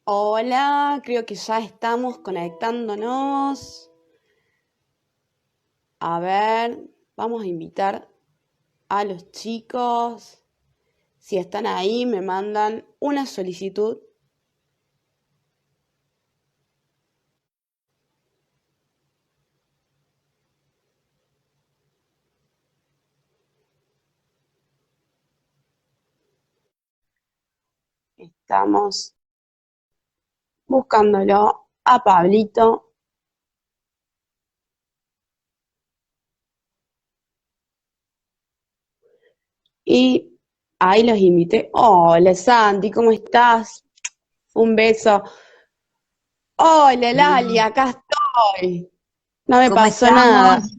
Hola, creo que ya estamos conectándonos. A ver, vamos a invitar a los chicos. Si están ahí, me mandan una solicitud. Estamos buscándolo a Pablito. Y ahí los invité. Hola Santi, ¿cómo estás? Un beso. Hola Lali, Bien. acá estoy. No me ¿Cómo pasó nada. estamos?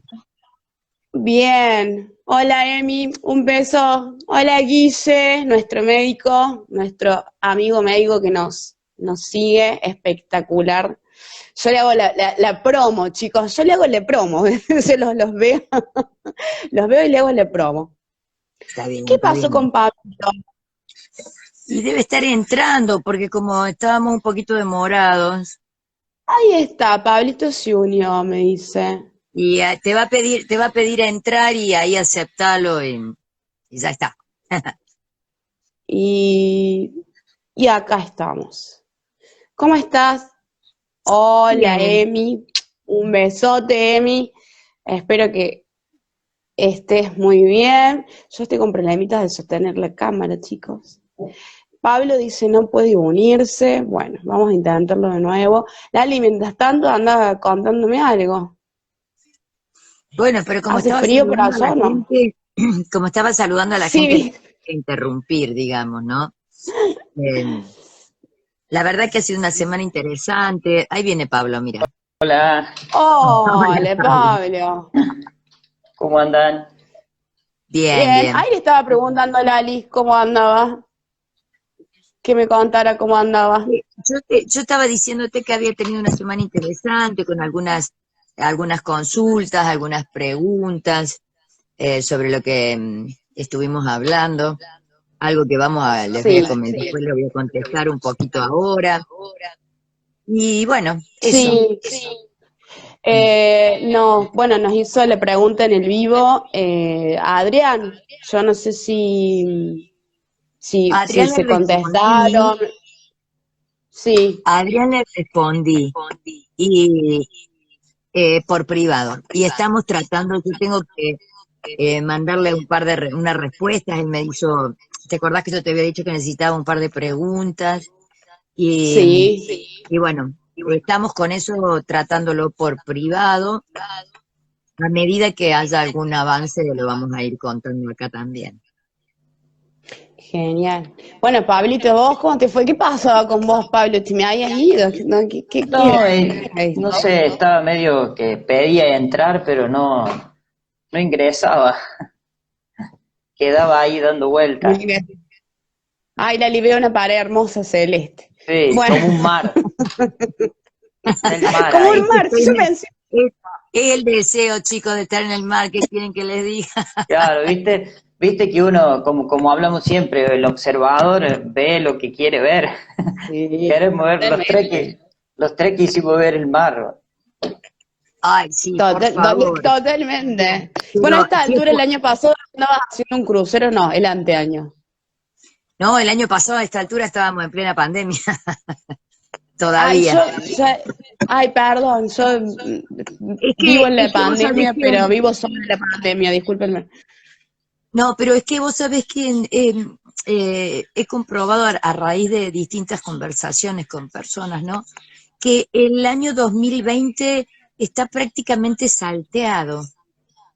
Bien. Hola Emi, un beso. Hola Guille, nuestro médico, nuestro amigo médico que nos sigue, espectacular. Yo le hago la promo, chicos, yo le hago la promo, se los veo, los veo y le hago la promo. Está bien, ¿Qué está pasó bien. con Pablo? Y debe estar entrando, porque como estábamos un poquito demorados, Ahí está, Pablito se unió, me dice. y te va a pedir entrar y ahí aceptalo y ya está. Y, y acá estamos. ¿Cómo estás? Hola, Bien. Emi. Un besote, Emi. Espero que estés muy bien. Yo estoy con problemitas de sostener la cámara, chicos. Pablo dice no puede unirse. Bueno, vamos a intentarlo de nuevo. Lali, mientras tanto, anda contándome algo. Bueno, pero como ¿Hace estaba frío por saludando a allá la o no? gente, como estaba saludando a la gente, no Sí. quería interrumpir, digamos, ¿no? Eh, la verdad que ha sido una semana interesante. Ahí viene Pablo, mira. Hola, Hola, Hola, Pablo. Pablo. ¿cómo andan? Bien, Bien. bien. Ahí le estaba preguntando a Lali cómo andaba. Que me contara cómo andaba. Yo estaba diciéndote que había tenido una semana interesante con algunas consultas, algunas preguntas sobre lo que estuvimos hablando, algo que les voy a Sí, comentar, después le voy a contestar un poquito ahora. Y bueno, eso. sí. No, bueno, nos hizo la pregunta en el vivo a Adrián. Yo no sé A si Adrián le se respondí, contestaron. Sí, a Adrián le respondí y por privado. Y estamos tratando, yo tengo que mandarle unas respuestas. Él me hizo, ¿te acordás que yo te había dicho que necesitaba un par de preguntas? Y, sí. y bueno, estamos con eso tratándolo por privado. A medida que haya algún avance, lo vamos a ir contando acá también. Genial. Bueno, Pablito, ¿vos cómo te fue? ¿Qué pasó con vos, Pablo? ¿Te me habías ido? ¿No? ¿Qué No, era no esto? sé, estaba medio que pedía entrar, pero no ingresaba, quedaba ahí dando vueltas. Mira. Ay, Lali, veo una pared hermosa celeste. Sí, Bueno, como un mar, está el mar como un ahí. Es que mar, estoy yo pensé. es el deseo, chicos, de estar en el mar. ¿Qué quieren que les diga? Claro, viste que uno, como hablamos siempre, el observador ve lo que quiere ver. Sí, Queremos ver totalmente. los tres quisimos ver el mar. Ay, sí, por favor. Totalmente. Bueno, a Pero esta sí, altura el año pasado andabas haciendo un crucero, no, el anteaño. no, el año pasado a esta altura estábamos en plena pandemia, Ay, todavía. ay, perdón, yo vivo en Es la que vos sabés pandemia, que, pero vivo solo en la pandemia, discúlpenme. no, pero es que vos sabés que he comprobado a raíz de distintas conversaciones con personas, ¿no? Que el año 2020 está prácticamente salteado.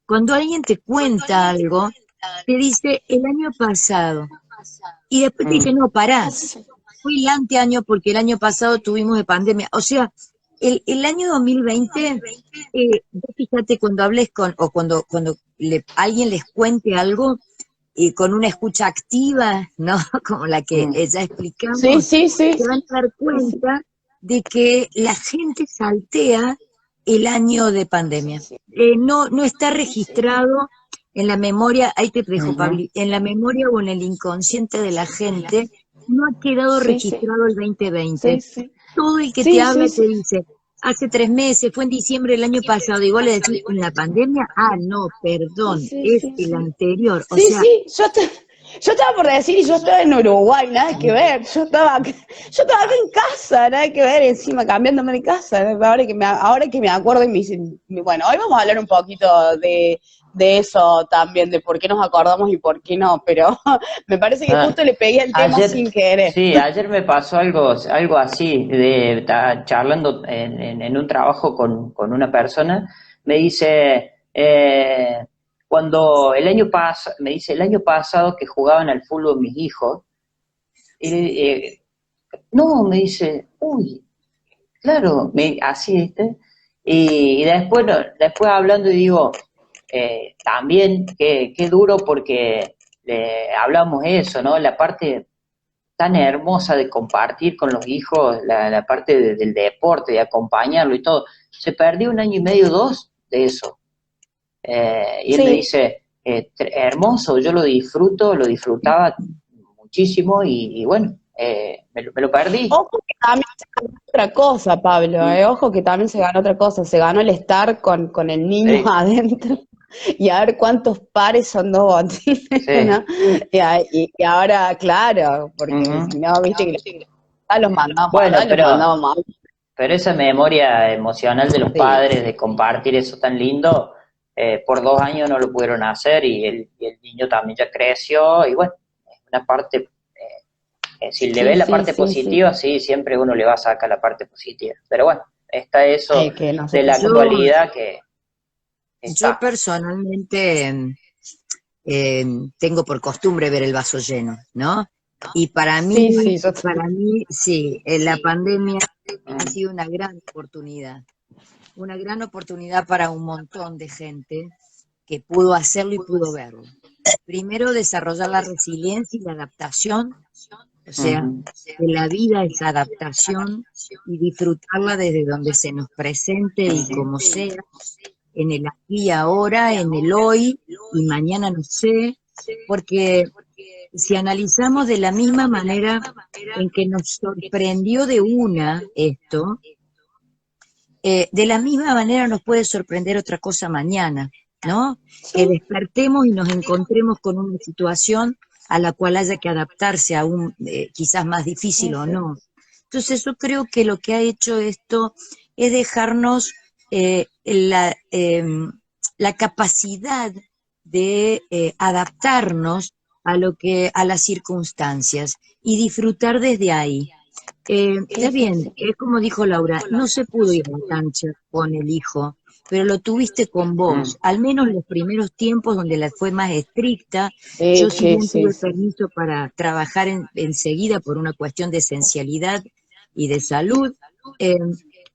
Cuando alguien te cuenta algo, te dice el año pasado y después te dice, Mm. no, pará, fue el anteaño porque el año pasado tuvimos de pandemia. O sea, el año 2020, vos fíjate cuando hables o cuando alguien les cuente algo, y con una escucha activa, ¿no? Como la que Mm. ya Sí, explicamos, sí, sí. se van a dar Sí, sí. cuenta de que la gente saltea el año de pandemia. No está registrado en la memoria, ahí te dejo, Ujú. Pablo, en la memoria o en el inconsciente de la gente no ha quedado Sí, sí, registrado el 2020. sí, sí. Todo el que te Sí, habla sí, te sí. dice, hace 3 meses, fue en diciembre del año pasado, y vos le decís, ¿en la pandemia? Ah, no, Sí, perdón, sí, es sí, el sí. anterior. O Sí, sea, sí, yo estaba por decir, y yo estaba en Uruguay, nada que ver. Yo estaba acá en casa, nada que ver, encima cambiándome de casa. ¿No? Ahora que me acuerdo y me dicen, bueno, hoy vamos a hablar un poquito de eso también, de por qué nos acordamos y por qué no, pero me parece que Ah, justo le pegué el tema ayer, sin querer. sí, ayer me pasó algo así, charlando en un trabajo con una persona, me dice, cuando el año pasado, me dice, el año pasado que jugaban al fútbol mis hijos, y, no, me dice, uy, claro, así, ¿viste? Y después, después hablando y digo, también qué duro porque hablamos eso, ¿no? La parte tan hermosa de compartir con los hijos, la parte del deporte, de acompañarlo y todo. Se perdió 1 año y medio, 2 de eso. Y él me Sí, dice, hermoso, yo lo disfruto, lo disfrutaba muchísimo y bueno, me lo perdí. ojo que también se ganó otra cosa, Pablo, ojo que también se ganó otra cosa, se ganó el estar con el niño Sí, adentro y a ver cuántos pares son dos botines, ¿no? sí. Y ahora, claro, porque Ujú. si no, viste que los mandamos, Bueno, ¿no? Los mandamos mal. pero esa memoria emocional de los Sí, padres, de compartir eso tan lindo, por 2 años no lo pudieron hacer y el niño también ya creció y bueno, es una parte, si le sí, ve la sí, parte sí, sí. positiva, sí, siempre uno le va a sacar la parte positiva. Pero bueno, está eso Que de la nosotros yo, somos. actualidad que yo está. personalmente tengo por costumbre ver el vaso lleno, ¿no? Y Sí, sí, yo también. para mí, sí, la pandemia ha sido una gran oportunidad para un montón de gente que pudo hacerlo y pudo verlo. Primero, desarrollar la resiliencia y la adaptación, o sea, Ujú. que la vida es adaptación y disfrutarla desde donde se nos presente y Ujú. como sea, en el aquí y ahora, en el hoy y mañana no sé, porque si analizamos de la misma manera en que nos sorprendió de una esto, de la misma manera nos puede sorprender otra cosa mañana, ¿no? Que Sí, despertemos y nos encontremos con una situación a la cual haya que adaptarse aún quizás más sí, difícil o sí. no. Entonces yo creo que lo que ha hecho esto es dejarnos la capacidad de adaptarnos a las circunstancias y disfrutar desde ahí. Sí, Está sí, bien, sí. es como dijo Laura, no se pudo ir a la cancha con el hijo, pero lo tuviste con Mm. vos, al menos los primeros tiempos donde la fue más estricta. Sí, Yo si sí, bien sí, tuve sí. permiso para trabajar enseguida por una cuestión de esencialidad y de salud, eh,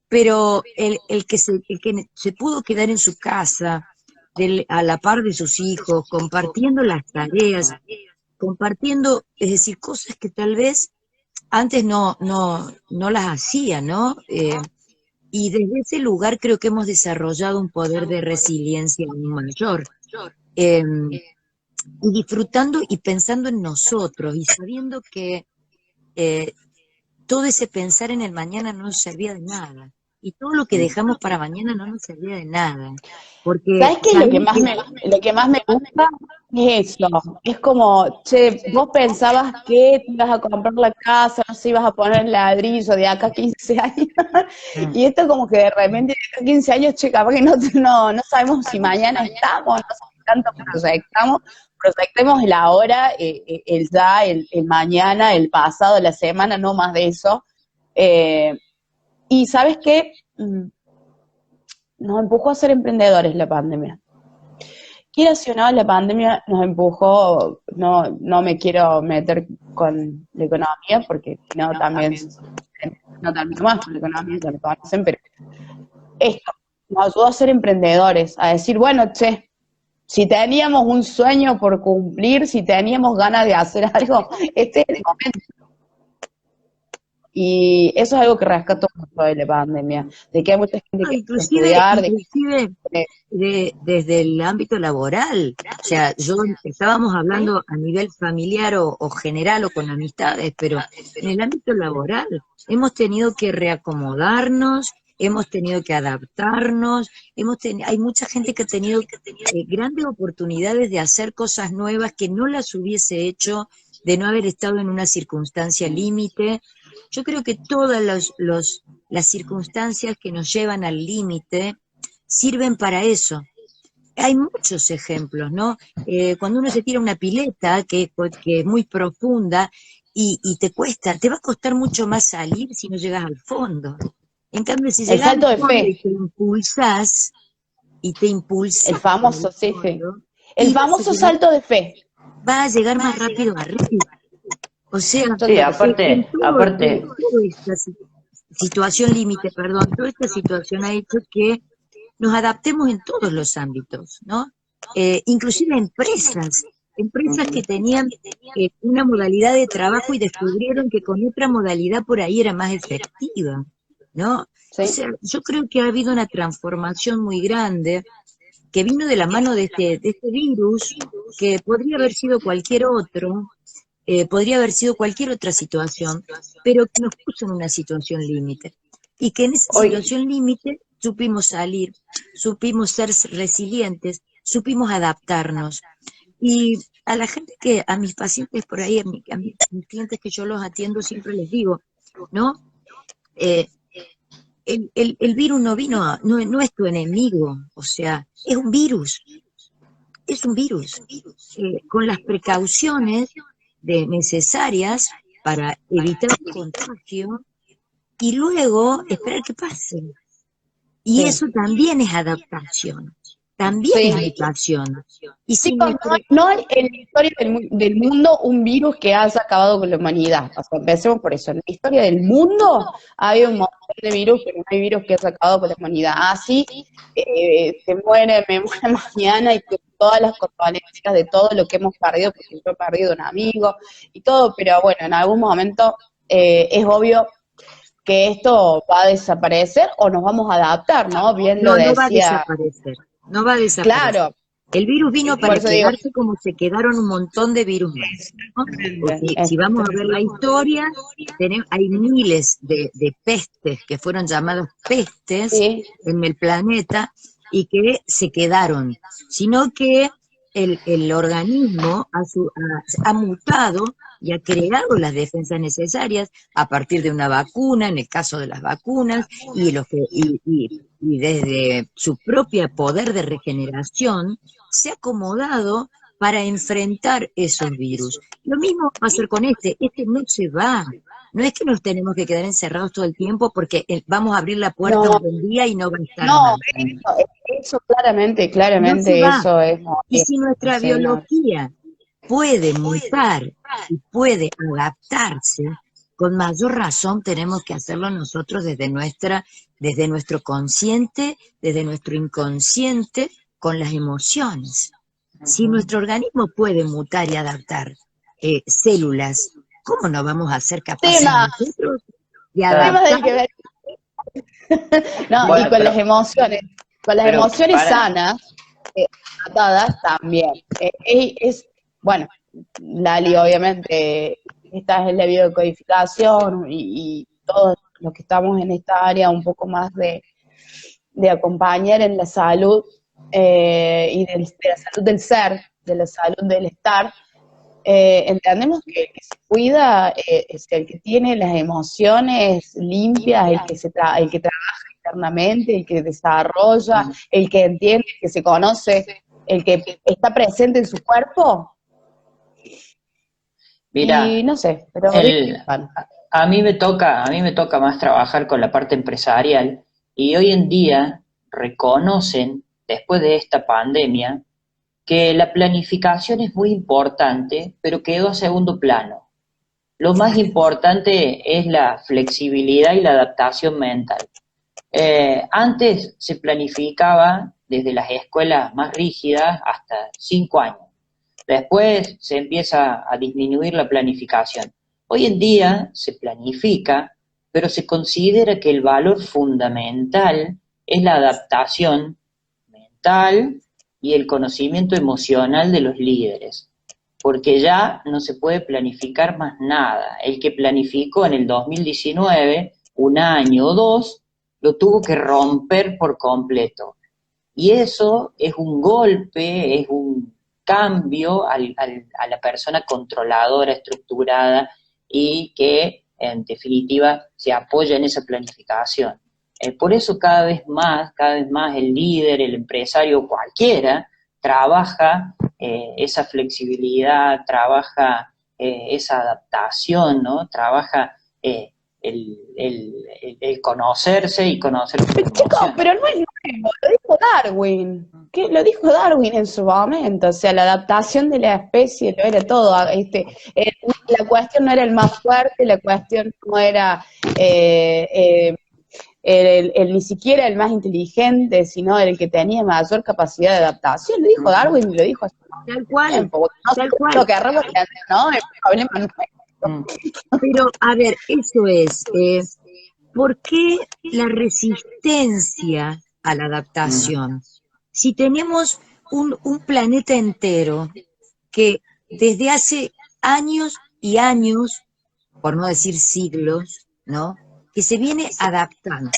pero el que se pudo quedar en su casa, a la par de sus hijos, compartiendo las tareas, compartiendo, es decir, cosas que tal vez antes no las hacía, ¿no? Y desde ese lugar creo que hemos desarrollado un poder de resiliencia aún mayor. Eh, y disfrutando y pensando en nosotros y sabiendo que eh, todo ese pensar en el mañana no nos servía de nada. Y todo lo que Mm. dejamos para mañana no nos servía de nada. Porque ¿Sabes qué es también que lo que más me gusta? Es eso. Es como, che, vos pensabas que te ibas a comprar la casa, no sé, ibas a poner ladrillo de acá a 15 años. Mm. Y esto como que de repente de acá a 15 años, che, capaz que no sabemos si mañana estamos, no sé qué tanto proyectemos el ahora, el ya, el mañana, el pasado, la semana, no más de eso. Eh, y ¿sabes qué? Nos empujó a ser emprendedores la pandemia. Quieras o no, la pandemia nos empujó, no me quiero meter con la economía, porque no también, no termino más con la economía, ya me conocen, pero esto nos ayudó a ser emprendedores, a decir, bueno, che, si teníamos un sueño por cumplir, si teníamos ganas de hacer algo, este es el momento. Y eso es algo que rescato mucho de la pandemia, de que hay mucha gente No, que quiere inclusive, estudiar, inclusive desde el ámbito laboral. O sea, estábamos hablando a nivel familiar o general o con amistades, pero en el ámbito laboral hemos tenido que reacomodarnos, hemos tenido que adaptarnos, hay mucha gente que ha tenido grandes oportunidades de hacer cosas nuevas que no las hubiese hecho de no haber estado en una circunstancia límite. Yo creo que todas las circunstancias que nos llevan al límite sirven para eso. Hay muchos ejemplos, ¿no? Cuando uno se tira una pileta que es muy profunda y te va a costar mucho más salir si no llegas al fondo. En cambio, si el llegas al salto de fondo y fe, te el impulsas para el famoso, sí, sí, fondo, el y famoso salto de fe. vas a llegar más rápido arriba. O sea, Sí, Salto de fe. en aparte, toda esta situación límite, perdón, toda esta situación ha hecho que nos adaptemos en todos los ámbitos, ¿no? Inclusive empresas que tenían una modalidad de trabajo y descubrieron que con otra modalidad por ahí era más efectiva, ¿no? O Sí. sea, yo creo que ha habido una transformación muy grande que vino de la mano de este virus, que podría haber sido cualquier otro, podría haber sido cualquier otra situación, pero que nos puso en una situación límite. Y que en esa hoy, situación límite supimos salir, supimos ser resilientes, supimos adaptarnos. Y a la gente a mis pacientes por ahí, mis clientes que yo los atiendo, siempre les digo, ¿no? Eh, el virus no vino, no es tu enemigo, o sea, es un virus, con las precauciones necesarias para evitar el contagio y luego esperar que pase. Y Sí. eso también es adaptación, también es Sí. mutación. Y si Chicos, nuestro... no hay en la historia del mundo un virus que haya acabado con la humanidad. O sea, empecemos por eso. En la historia del mundo hay un montón de virus, pero no hay virus que haya acabado con la humanidad. Así me muere mañana y con todas las consecuencias de todo lo que hemos perdido, porque yo he perdido un amigo y todo, pero bueno, en algún momento es obvio que esto va a desaparecer o nos vamos a adaptar, ¿no? Bien lo No, no va a decía, desaparecer, no va a desaparecer. claro, El virus vino por para eso digo, quedarse como se quedaron un montón de virus más, ¿no? Porque si vamos a ver la exactamente. historia, hay miles de pestes que fueron llamadas pestes Sí, en el planeta y que se quedaron, sino que el organismo ha mutado y ha creado las defensas necesarias a partir de una vacuna, en el caso de las vacunas, y desde su propio poder de regeneración, se ha acomodado para enfrentar esos virus. Lo mismo va a ser con este no se va. No es que nos tenemos que quedar encerrados todo el tiempo porque vamos a abrir la puerta un no, buen día y no va a estar no, más. eso claramente, No se claramente va. eso es Y morir. si nuestra Sí, no. biología puede mutar y puede adaptarse, con mayor razón tenemos que hacerlo nosotros desde nuestro consciente, desde nuestro inconsciente, con las emociones. Si nuestro organismo puede mutar y adaptar células, ¿cómo no vamos a ser capaces Tema, nosotros de claro, temas adaptar? del que ver. No, y bueno, con las pero emociones para, sanas, tratadas también. Bueno, Lali, obviamente, esta es la biodecodificación y todos los que estamos en esta área un poco más de acompañar en la salud y de la salud del ser, de la salud del estar, entendemos que el que se cuida es el que tiene las emociones limpias, el que trabaja internamente, el que desarrolla, el que entiende, el que se conoce, el que está presente en su cuerpo. Y mira, no sé, pero el, a mí me toca más trabajar con la parte empresarial y hoy en día reconocen, después de esta pandemia, que la planificación es muy importante, pero quedó a segundo plano. Lo más importante es la flexibilidad y la adaptación mental. Antes se planificaba desde las escuelas más rígidas hasta 5 años. Después se empieza a disminuir la planificación. Hoy en día se planifica pero se considera que el valor fundamental es la adaptación mental y el conocimiento emocional de los líderes, porque ya no se puede planificar más nada. El que planificó en el 2019, un año o dos, lo tuvo que romper por completo. Y eso es un golpe, es un cambio a la persona controladora, estructurada y que en definitiva se apoya en esa planificación. Por eso cada vez más el líder, el empresario, cualquiera, trabaja esa flexibilidad, trabaja esa adaptación, ¿no? Trabaja el conocerse y conocer sus Chicos, emociones. pero no es nuevo, lo dijo Darwin. ¿Qué? Lo dijo Darwin en su momento, o sea, la adaptación de la especie lo era todo. La cuestión no era el más fuerte, la cuestión no era ni siquiera el más inteligente, sino el que tenía mayor capacidad de adaptación. Lo dijo Darwin y lo dijo hace Tal cual, tiempo. No sé tal lo cual. que querramos entender, ¿no? El problema no es. Pero, a ver, eso es, ¿por qué la resistencia a la adaptación? Si tenemos un planeta entero que desde hace años y años, por no decir siglos, ¿no? Que se viene adaptando.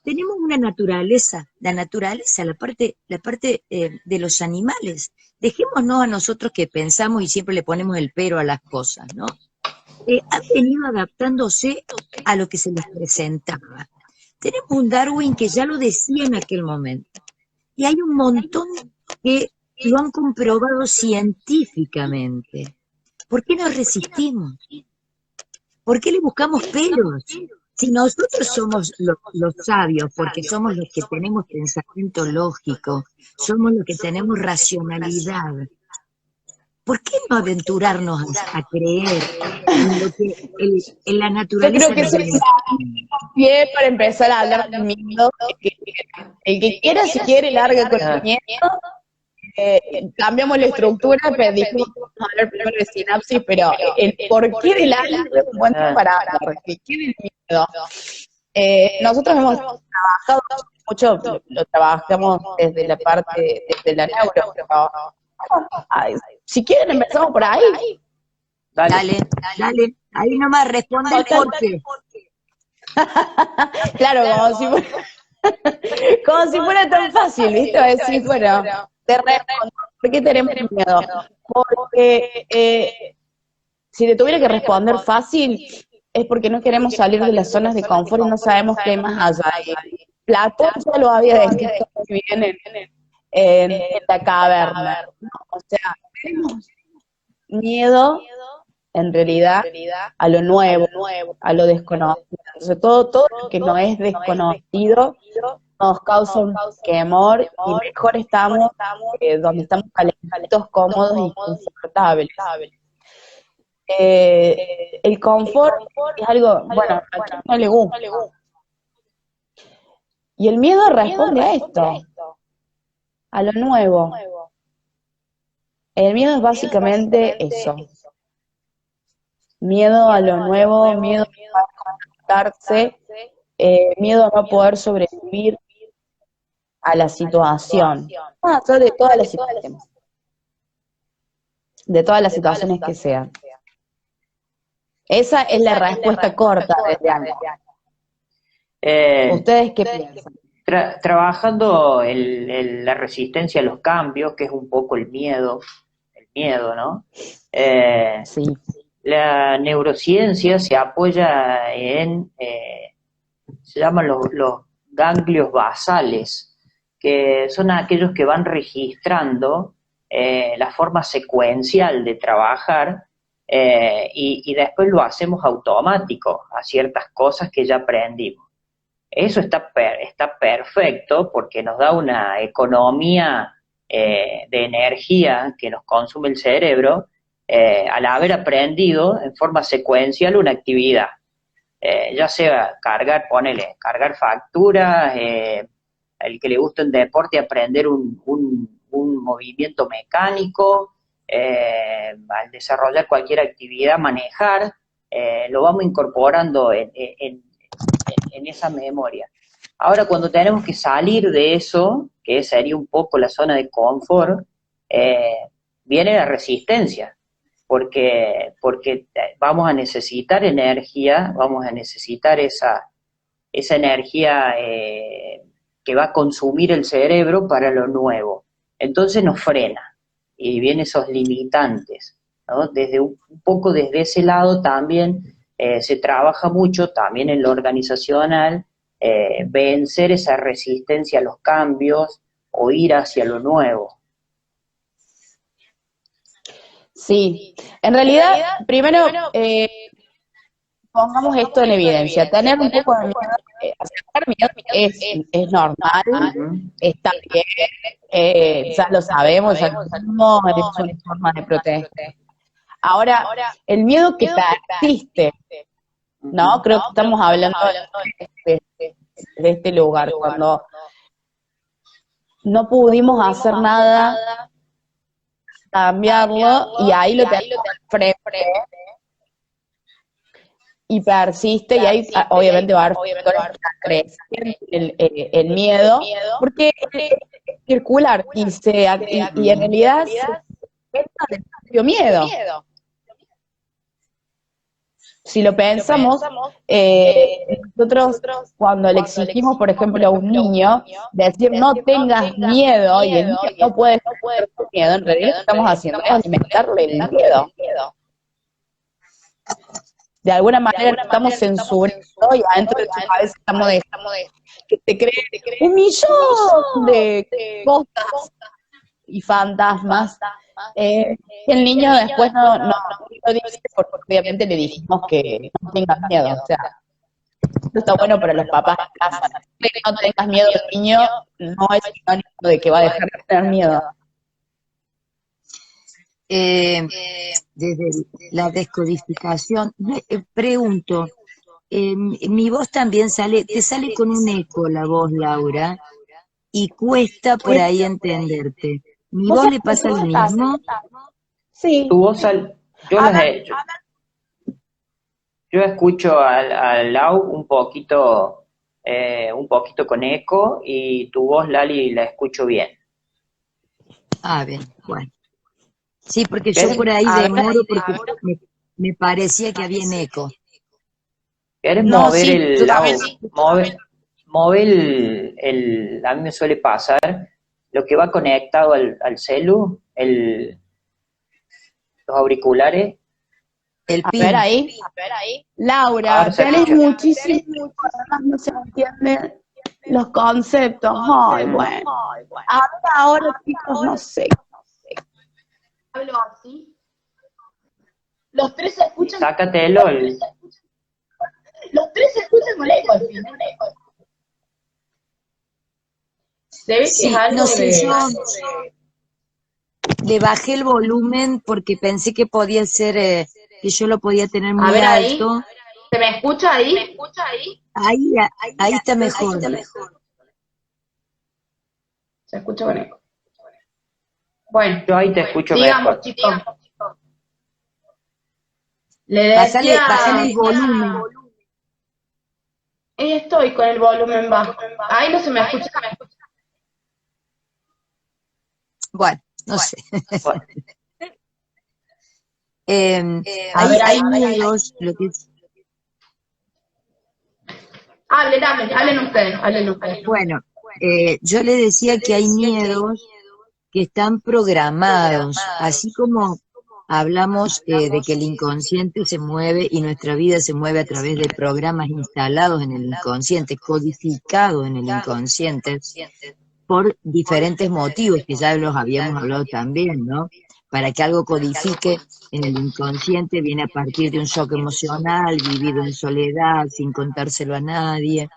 Tenemos una naturaleza, la parte de los animales. Dejémonos a nosotros que pensamos y siempre le ponemos el pero a las cosas, ¿no? Han venido adaptándose a lo que se les presentaba. Tenemos un Darwin que ya lo decía en aquel momento. Y hay un montón que lo han comprobado científicamente. ¿Por qué nos resistimos? ¿Por qué le buscamos pelos? Si nosotros somos los sabios, porque somos los que tenemos pensamiento lógico, somos los que tenemos racionalidad, ¿por qué no aventurarnos a creer en lo que en la Yo naturaleza creo que nos eso viene? es pie para empezar a hablar del miedo. El que quiera, si quiere, larga con el miedo. Cambiamos la estructura, pero dijimos que vamos a hablar primero de sinapsis, pero el porqué del algo es un buen tema para hablar. ¿De qué del miedo? Nosotros hemos trabajado mucho, lo trabajamos desde la parte, desde la neuro, pero, ay, si quieren empezamos por ahí. Dale, dale, ahí nomás responde el porqué. Claro, como si fuera tan fácil, ¿viste? Decir, bueno, te respondo, ¿por qué tenemos miedo? Porque si te tuviera que responder fácil, es porque no queremos salir de las zonas de confort y no sabemos qué hay más allá. Y Platón ya lo había descrito muy bien en la caverna, ¿no? O sea, tenemos miedo en realidad a lo nuevo, a lo desconocido. Entonces, todo lo que no es desconocido nos causa un temor y mejor estamos donde estamos calentitos, cómodos y confortables. El confort es algo, bueno, a quien no le gusta. Y el miedo responde a esto, a lo nuevo. El miedo es básicamente eso. Miedo a lo nuevo, miedo a conectarse, miedo a no poder sobrevivir a la situación. De todas las situaciones. De todas las situaciones que sean. Esa es la respuesta corta desde algo. ¿Ustedes qué piensan? Trabajando la resistencia a los cambios, que es un poco el miedo, ¿no? Sí. La neurociencia se apoya se llaman los ganglios basales, que son aquellos que van registrando la forma secuencial de trabajar y después lo hacemos automático a ciertas cosas que ya aprendimos. Eso está perfecto porque nos da una economía de energía que nos consume el cerebro al haber aprendido en forma secuencial una actividad. Ya sea cargar facturas, el que le gusta el deporte, aprender un movimiento mecánico, al desarrollar cualquier actividad, manejar, lo vamos incorporando en esa memoria. Ahora, cuando tenemos que salir de eso, que sería un poco la zona de confort, viene la resistencia, porque vamos a necesitar energía, vamos a necesitar esa energía que va a consumir el cerebro para lo nuevo. Entonces nos frena y vienen esos limitantes, ¿no? Desde un poco desde ese lado también se trabaja mucho, también en lo organizacional, vencer esa resistencia a los cambios o ir hacia lo nuevo. Sí, en realidad, primero pongamos esto en evidencia. Tener un poco de miedo, aceptar miedo es normal, Ujú. está bien, ya lo sabemos, ya lo sabemos, es una forma de protesta. Ahora, el miedo que persiste, ¿no? Creo que estamos hablando de este lugar, cuando no pudimos hacer nada, cambiarlo, y ahí lo tenemos frente y persiste, y ahí obviamente va a haber factores para crecer el miedo, porque es circular y en realidad se alimenta del propio miedo. Si lo pensamos, nosotros cuando le exigimos, por ejemplo, a un niño, decir no tengas miedo, y el niño no puede tener miedo, en realidad lo que estamos haciendo es alimentarle el miedo. De alguna manera estamos censurando, y adentro de su cabeza estamos dejando que te cree un millón de cosas y fantasmas. Que el niño después no lo dice, porque obviamente le dijimos que no tengas miedo. O sea, esto está bueno para los papás en casa. Que no tengas miedo del niño no es sinónimo de que va a dejar de tener miedo. Desde la descodificación, pregunto, mi voz también te sale con un eco la voz, Laura, y cuesta por ahí entenderte. ¿Mi voz le pasa lo mismo? Sí. Tu voz, yo escucho al Lau un poquito con eco, y tu voz, Lali, la escucho bien. Ah, bien, bueno. Sí, porque yo por ahí demoro porque me parecía que había un eco. ¿Querés No, mover sí, el yo Lau? también sí. Move a mí me suele pasar lo que va conectado al celu, los auriculares. El A pin. ver ahí. Laura, Ahora se tenés escucha. muchísimo, además no se entienden los conceptos. Ay, bueno. Ahora, chicos, no sé. Hablo así. Los tres se escuchan. Sácatelo. Los tres se escuchan con eco al final. Se ve que Sí, es algo no sé, de... yo le bajé el volumen porque pensé que podía ser, que yo lo podía tener muy alto. Ahí. ¿Se me escucha ahí? Ahí está mejor. Se escucha con eco. Bueno, Yo ahí te escucho sigamos, mejor. chicos. Le decía... Bájale el volumen. Ahí estoy con el volumen bajo. Ahí no se me escucha. Bueno, no sé. Bueno, Hay miedos, lo que Hablen ustedes. bueno, yo le decía que hay miedos que están programados, así como hablamos de que el inconsciente se mueve y nuestra vida se mueve a través de programas instalados en el inconsciente, codificados en el inconsciente, por diferentes motivos que ya los habíamos hablado también, ¿no? Para que algo codifique en el inconsciente viene a partir de un shock emocional, vivido en soledad, sin contárselo a nadie,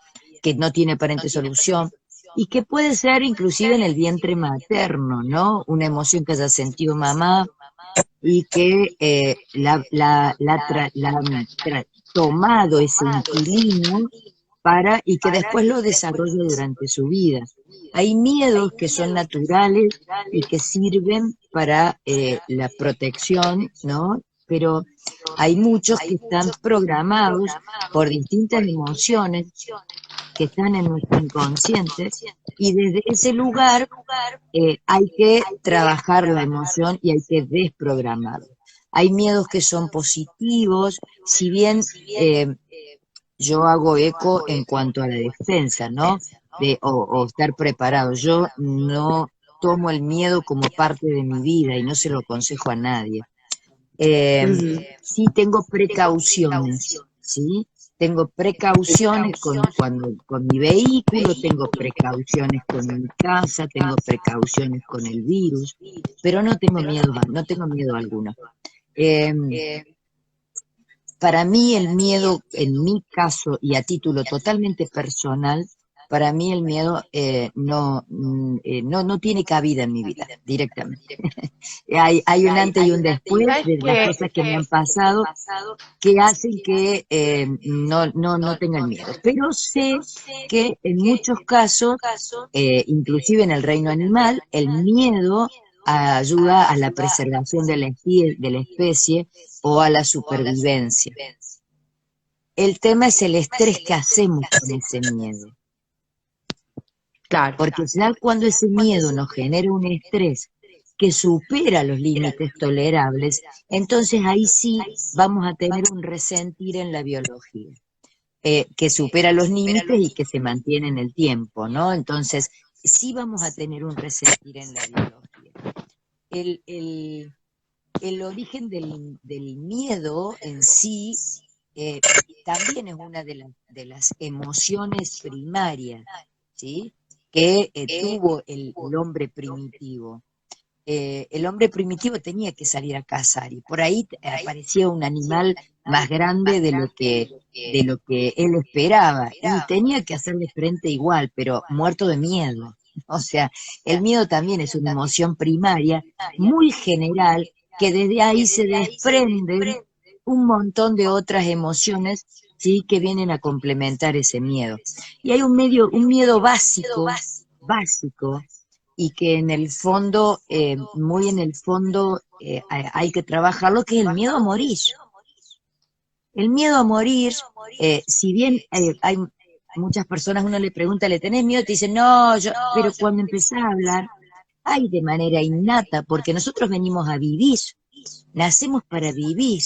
que no tiene aparente solución, y que puede ser inclusive en el vientre materno, ¿no? Una emoción que haya sentido mamá y que la tomado ese inquilino y que después lo desarrolle durante su vida. Hay miedos que son naturales y que sirven para la protección, ¿no? pero hay muchos que están programados por distintas emociones que están en nuestro inconsciente, y desde ese lugar hay que trabajar la emoción y hay que desprogramarlo. Hay miedos que son positivos, si bien yo hago eco en cuanto a la defensa, ¿no? O estar preparado. Yo no tomo el miedo como parte de mi vida y no se lo aconsejo a nadie. Sí tengo precauciones, ¿sí? Tengo precauciones con mi vehículo, tengo precauciones con mi casa, tengo precauciones con el virus, pero no tengo miedo alguno. Para mí el miedo, en mi caso y a título totalmente personal, para mí el miedo no tiene cabida en mi vida, directamente. Hay un antes y un después de las cosas que me han pasado que hacen que no tenga el miedo. Pero sé que en muchos casos, inclusive en el reino animal, el miedo ayuda a la preservación de la especie o a la supervivencia. El tema es el estrés que hacemos con ese miedo. Claro. Porque ya cuando ese miedo nos genera un estrés que supera los límites tolerables, entonces ahí sí vamos a tener un resentir en la biología, que supera los límites y que se mantiene en el tiempo, ¿no? Entonces sí vamos a tener un resentir en la biología. El origen del miedo en sí también es una de las emociones primarias, ¿sí? Que tuvo el hombre primitivo. El hombre primitivo tenía que salir a cazar y por ahí aparecía un animal más grande de lo que él esperaba y tenía que hacerle frente igual, pero muerto de miedo. O sea, el miedo también es una emoción primaria muy general que desde ahí se desprenden un montón de otras emociones, ¿sí? Que vienen a complementar ese miedo. Y hay un miedo básico, y que en el fondo, muy en el fondo, hay que trabajarlo, que es el miedo a morir. El miedo a morir, si bien hay muchas personas, uno le pregunta, ¿le tenés miedo? Te dicen, no, pero cuando empezás a hablar, hay de manera innata, porque nosotros venimos a vivir, nacemos para vivir,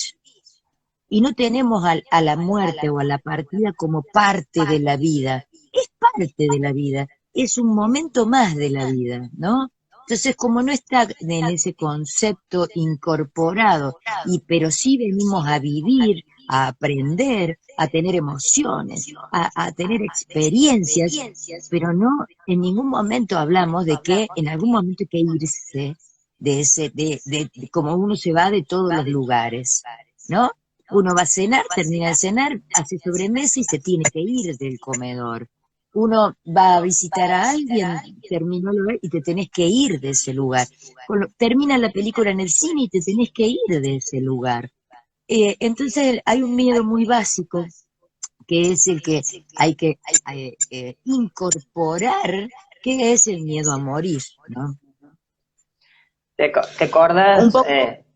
y no tenemos a la muerte o a la partida como parte de la vida, es parte de la vida, es un momento más de la vida, ¿no? Entonces, como no está en ese concepto incorporado, pero sí venimos a vivir, a aprender, a tener emociones, a tener experiencias, pero no en ningún momento hablamos de que en algún momento hay que irse de como uno se va de todos los lugares, ¿no? Uno va a cenar, termina de cenar, hace sobremesa y se tiene que ir del comedor. Uno va a visitar a alguien, terminó el lugar y te tenés que ir de ese lugar. Termina la película en el cine y te tenés que ir de ese lugar. Entonces hay un miedo muy básico, que es el que hay que incorporar, que es el miedo a morir, ¿no? ¿Te acordás? Un poco.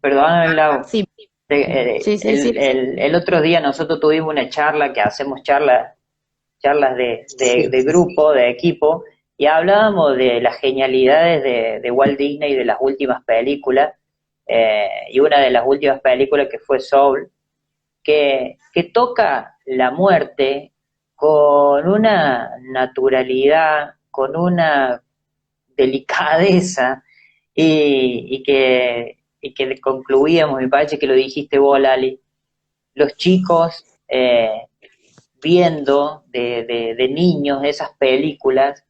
Perdón, Lau. Sí. Sí. El otro día nosotros tuvimos una charla, que hacemos charlas de grupo, de equipo, y hablábamos de las genialidades de Walt Disney, de las últimas películas, y una de las últimas películas que fue Soul, que toca la muerte con una naturalidad, con una delicadeza, y que concluíamos, me parece que lo dijiste vos, Lali, los chicos viendo de niños esas películas,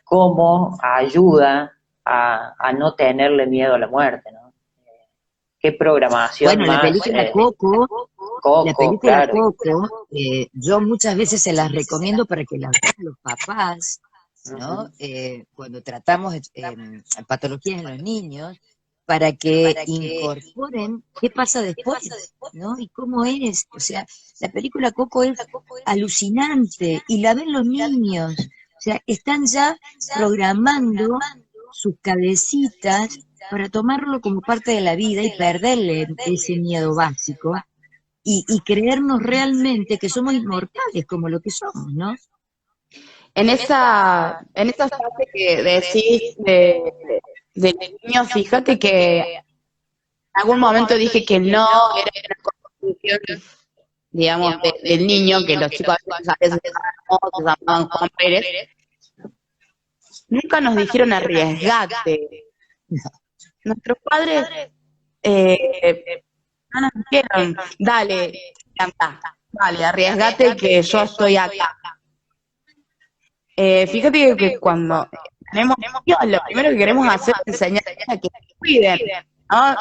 cómo ayuda a no tenerle miedo a la muerte, ¿no? Qué programación bueno, más. La película Coco, Claro. yo muchas veces se las recomiendo para que las vean los papás, ¿no? Cuando tratamos patologías en los niños, para que incorporen qué pasa después, ¿no? Y cómo es. O sea, la película Coco es alucinante y la ven los niños. O sea, están ya programando sus cabecitas para tomarlo como parte de la vida y perderle ese miedo básico y creernos realmente que somos inmortales como lo que somos, ¿no? En esa frase que decís del niño, fíjate que en algún momento dije que no era una construcción, digamos, del niño, que los chicos a veces se llamaban Juan Pérez, nunca nos dijeron arriesgate. Nuestros padres no nos dijeron, dale, canta, dale, arriesgate que yo estoy acá. Fíjate que cuando tenemos hijos, lo primero que queremos hacer es enseñarles a que se cuiden, ¿no?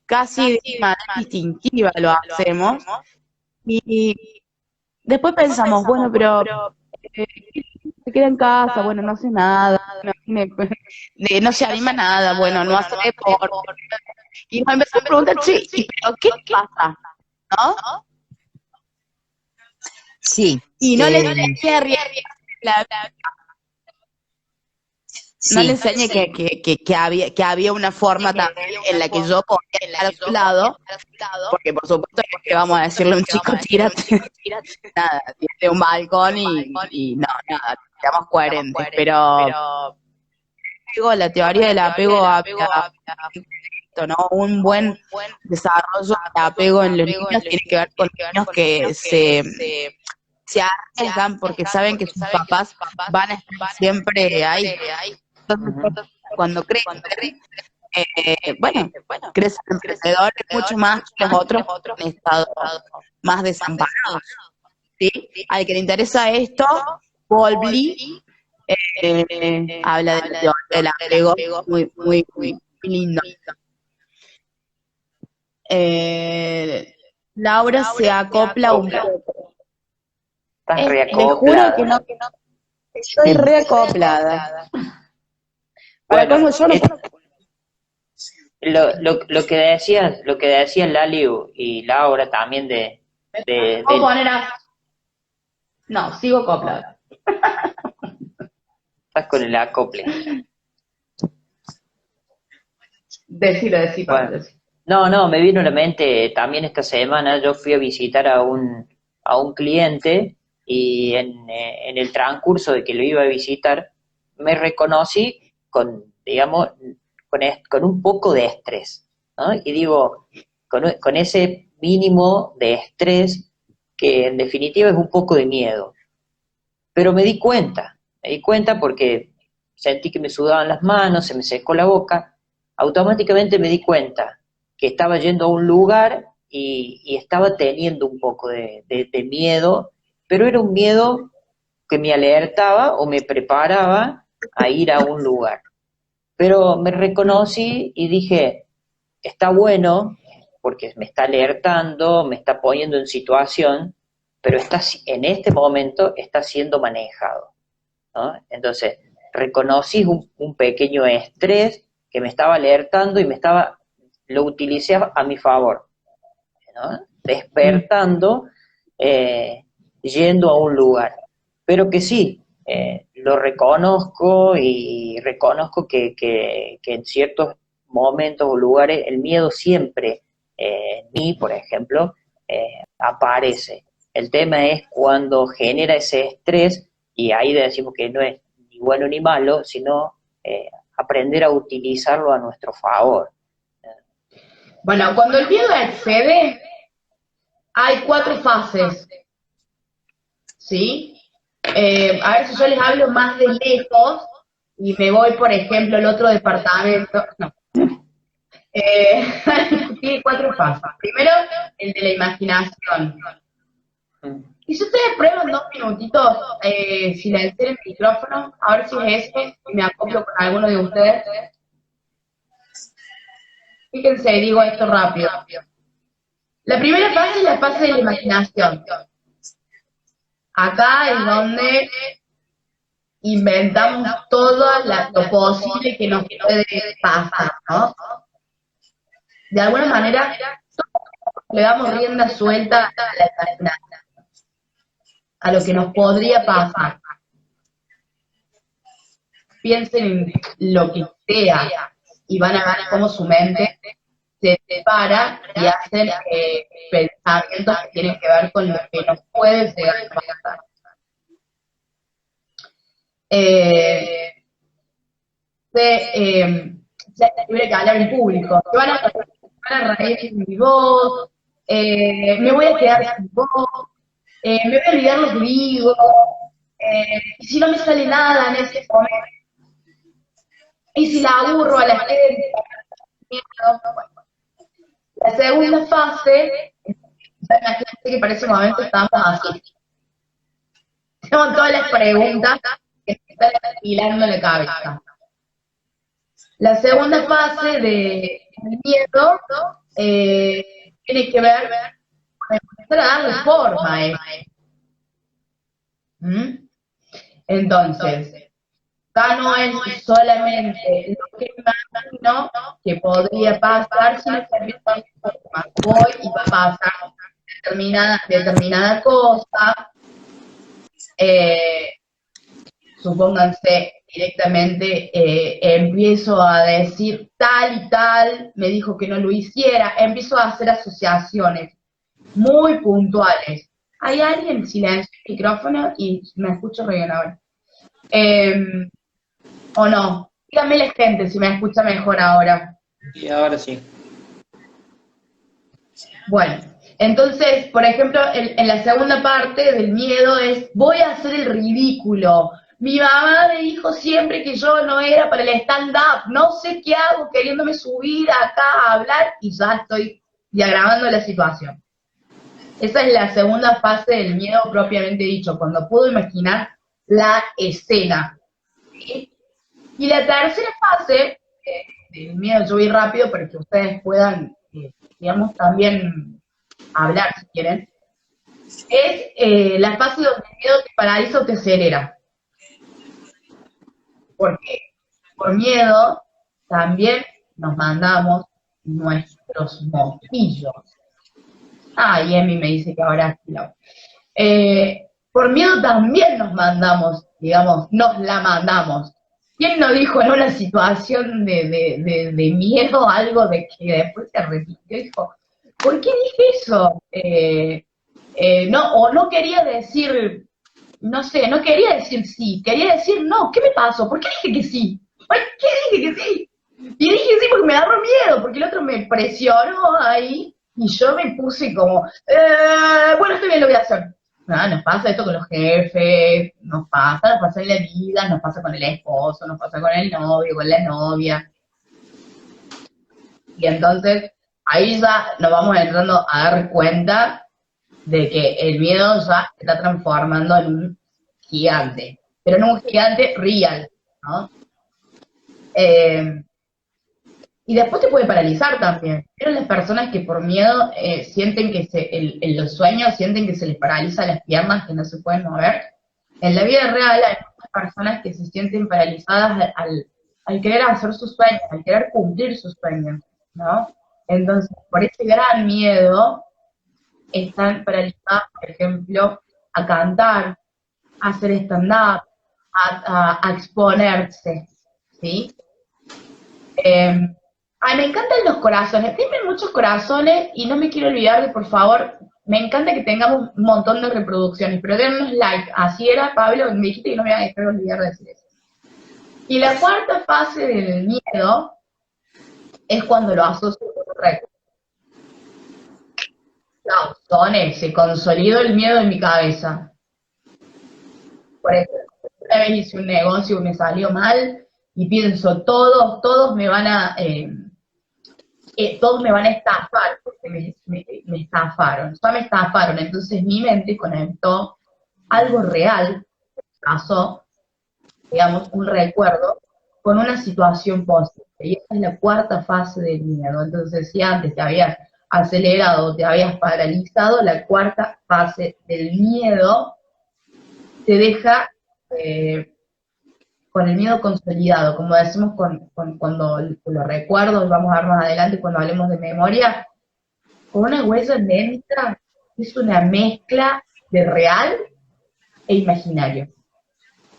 Casi de manera instintiva lo hacemos. Y después pensamos, bueno, pero se queda en casa, bueno, no hace nada, no se anima a nada, bueno, no hace deporte. Y nos empezamos a preguntar, sí, ¿pero qué pasa? ¿No? Sí. Y no les enseñé a arriesgar no le enseñé que había una forma también en la que yo podía estar a su lado, porque por supuesto que vamos a decirle a un chico, tírate, nada, tírate un balcón y no, nada, seamos coherentes, pero la teoría del apego ¿no? Un buen desarrollo de apego en los niños tiene que ver con niños que se arriesgan porque saben que sus papás van a estar siempre ahí. Entonces, cuando crecen, bueno, crecen emprendedores mucho más que los otros han estado más desamparados. ¿Sí? Al que le interesa esto, Paul Blee habla de la teoría del apego muy, muy, muy lindo. Laura se acopla un poco. Estás Le juro reacoplada. que no, estoy reacoplada. Para Bueno, cómo yo no lo que decían Laliu y Laura también puedo poner a... No, sigo acoplada. estás con el acople. Decilo, Bueno, no, me vino a la mente también esta semana, yo fui a visitar a un cliente y en el transcurso de que lo iba a visitar, me reconocí digamos, con un poco de estrés, ¿no? Y digo, con ese mínimo de estrés que en definitiva es un poco de miedo. Pero me di cuenta porque sentí que me sudaban las manos, se me secó la boca, automáticamente me di cuenta que estaba yendo a un lugar y estaba teniendo un poco de miedo, pero era un miedo que me alertaba o me preparaba a ir a un lugar. Pero me reconocí y dije, está bueno, porque me está alertando, me está poniendo en situación, pero en este momento está siendo manejado, ¿no? Entonces, reconocí un pequeño estrés que me estaba alertando y lo utilicé a mi favor, ¿no? Despertando, yendo a un lugar. Pero que sí, lo reconozco y reconozco que en ciertos momentos o lugares el miedo siempre en mí, por ejemplo, aparece. El tema es cuando genera ese estrés y ahí decimos que no es ni bueno ni malo, sino aprender a utilizarlo a nuestro favor. Bueno, cuando el miedo excede, hay 4 fases, ¿sí? A ver si yo les hablo más de lejos y me voy, por ejemplo, al otro departamento. No. Tiene 4 fases. Primero, el de la imaginación. Y si ustedes prueban 2 minutitos, silenciar el micrófono, a ver si es ese, y me acoplo con alguno de ustedes. Fíjense, digo esto rápido. La primera fase es la fase de la imaginación. Acá es donde inventamos todo lo posible que nos puede pasar, ¿no? De alguna manera, le damos rienda suelta a la imaginación, a lo que nos podría pasar. Piensen en lo que sea. y van a ver cómo su mente se separa y hacen pensamientos que tienen que ver con lo que no puede llegar a pasar. Ya tuviera que hablar en público, se van a reír de mi voz, me voy a quedar sin voz, me voy a olvidar lo que digo, y si no me sale nada en ese momento, y si la aburro a la gente, la segunda fase, imagínate que para ese momento estamos así. Tenemos todas las preguntas que se están hilando en la cabeza. La segunda fase del miedo tiene que ver con empezar a darle forma a eso. Entonces, ya no es solamente lo que imagino que podría pasar, sino que también voy y va a pasar determinada cosa. Supónganse directamente, empiezo a decir tal y tal, me dijo que no lo hiciera, empiezo a hacer asociaciones muy puntuales. ¿Hay alguien? Silencio el micrófono y me escucho re bien ahora. ¿O no? Díganme la gente si me escucha mejor ahora. Y ahora sí. Bueno, entonces, por ejemplo, en la segunda parte del miedo es, voy a hacer el ridículo. Mi mamá me dijo siempre que yo no era para el stand-up, no sé qué hago queriéndome subir acá a hablar y ya estoy diagramando la situación. Esa es la segunda fase del miedo propiamente dicho, cuando puedo imaginar la escena. ¿Sí? Y la tercera fase del miedo, yo voy rápido para que ustedes puedan, digamos, también hablar si quieren, es la fase donde el miedo te paraliza o te acelera. Porque por miedo también nos mandamos nuestros mosquillos. Y Emi me dice que ahora no. Por miedo también nos mandamos, digamos, nos la mandamos. ¿Quién no dijo en una situación de miedo algo de que después se repitió? Dijo, ¿por qué dije eso? No quería decir, no sé, no quería decir sí, quería decir no. ¿Qué me pasó? ¿Por qué dije que sí? ¿Por qué dije que sí? Y dije sí porque me agarró miedo, porque el otro me presionó ahí y yo me puse como, bueno, está bien, lo voy a hacer. Nos pasa esto con los jefes, nos pasa en la vida, nos pasa con el esposo, nos pasa con el novio, con la novia. Y entonces ahí ya nos vamos entrando a dar cuenta de que el miedo ya se está transformando en un gigante, pero en un gigante real, ¿no? Y después te puede paralizar también. Pero las personas que por miedo sienten que en los sueños sienten que se les paraliza las piernas, que no se pueden mover. En la vida real hay muchas personas que se sienten paralizadas al querer hacer sus sueños, al querer cumplir sus sueños, ¿no? Entonces, por ese gran miedo, están paralizadas, por ejemplo, a cantar, a hacer stand-up, a exponerse, ¿sí? Me encantan los corazones, tienen muchos corazones y no me quiero olvidar de, por favor, me encanta que tengamos un montón de reproducciones, pero dennos like, así era, Pablo, me dijiste que no me iba a dejar olvidar de decir eso. Y la cuarta fase del miedo es cuando lo asocio con un reto. Se consolidó el miedo en mi cabeza. Por ejemplo, una vez hice un negocio y me salió mal y pienso, todos me van a estafar, porque me estafaron, ya me estafaron, entonces mi mente conectó algo real, pasó, digamos, un recuerdo, con una situación posible, y esa es la cuarta fase del miedo. Entonces, si antes te habías acelerado, te habías paralizado, la cuarta fase del miedo te deja con el miedo consolidado, como decimos cuando los recuerdos, vamos a ver más adelante cuando hablemos de memoria, con una huella lenta es una mezcla de real e imaginario.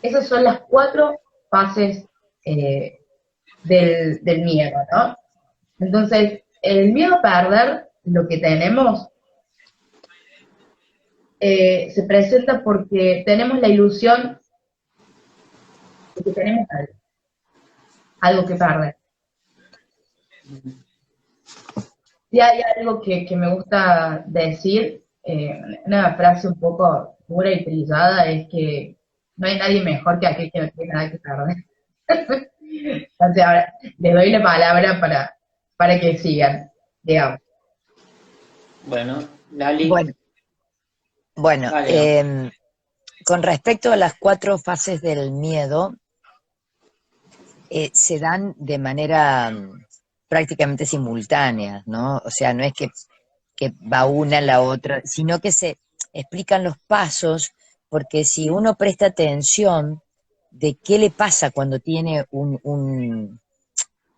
Esas son las cuatro fases del miedo, ¿no? Entonces, el miedo a perder lo que tenemos se presenta porque tenemos la ilusión de que tenemos algo que perder. Si hay algo que me gusta decir, una frase un poco pura y trillada, es que no hay nadie mejor que aquel que no tiene nada que perder. Entonces, ahora les doy la palabra para que sigan, digamos. Bueno, Lali, Bueno, bueno, dale. con respecto a las 4 fases del miedo, se dan de manera prácticamente simultánea, ¿no? O sea, no es que va una a la otra, sino que se explican los pasos, porque si uno presta atención de qué le pasa cuando tiene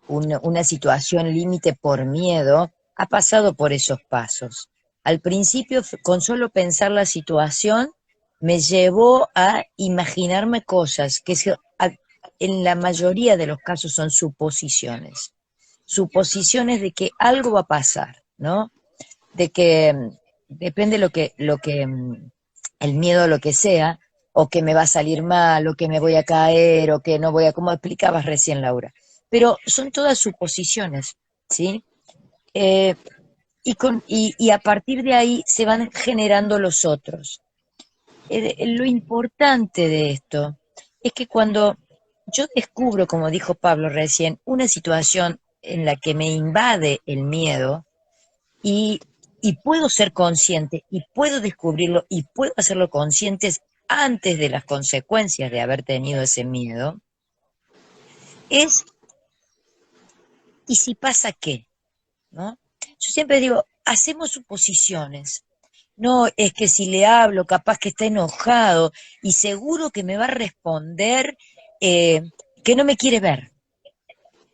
una situación límite por miedo, ha pasado por esos pasos. Al principio, con solo pensar la situación, me llevó a imaginarme cosas que en la mayoría de los casos son suposiciones. Suposiciones de que algo va a pasar, ¿no? De que depende el miedo a lo que sea, o que me va a salir mal, o que me voy a caer, o que no voy a, como explicabas recién, Laura. Pero son todas suposiciones, ¿sí? Eh, y a partir de ahí se van generando los otros. Lo importante de esto es que cuando yo descubro, como dijo Pablo recién, una situación en la que me invade el miedo y, y puedo ser consciente y puedo descubrirlo y puedo hacerlo conscientes antes de las consecuencias de haber tenido ese miedo, es, ¿y si pasa qué? ¿No? Yo siempre digo, hacemos suposiciones. No, es que si le hablo, capaz que está enojado y seguro que me va a responder eh, que no me quiere ver,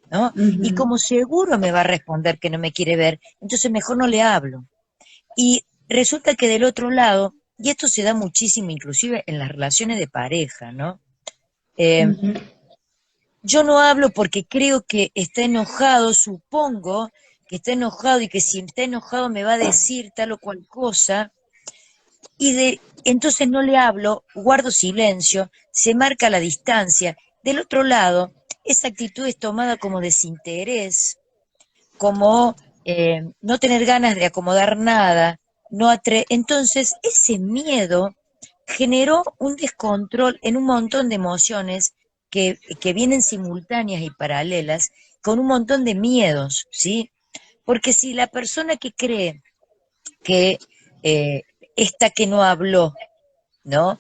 ¿no? Y Ujú. como seguro me va a responder que no me quiere ver, entonces mejor no le hablo. Y resulta que del otro lado, y esto se da muchísimo inclusive en las relaciones de pareja, ¿no? Eh, Ujú. yo no hablo porque creo que está enojado, supongo que está enojado y que si está enojado me va a decir tal o cual cosa, entonces no le hablo, guardo silencio, se marca la distancia. Del otro lado, esa actitud es tomada como desinterés, como no tener ganas de acomodar nada, entonces ese miedo generó un descontrol en un montón de emociones que vienen simultáneas y paralelas, con un montón de miedos, ¿sí? Porque si la persona que cree que esta que no habló, ¿no?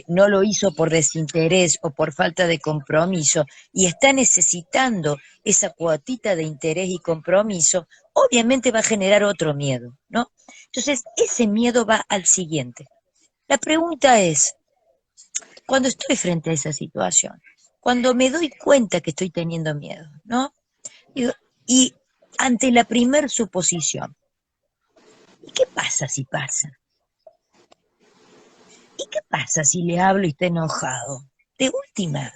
No lo hizo por desinterés o por falta de compromiso y está necesitando esa cuotita de interés y compromiso, obviamente va a generar otro miedo, ¿no? Entonces, ese miedo va al siguiente. La pregunta es, cuando estoy frente a esa situación, cuando me doy cuenta que estoy teniendo miedo, ¿no? Digo, y ante la primer suposición, ¿y qué pasa si pasa? ¿Y qué pasa si le hablo y está enojado? De última,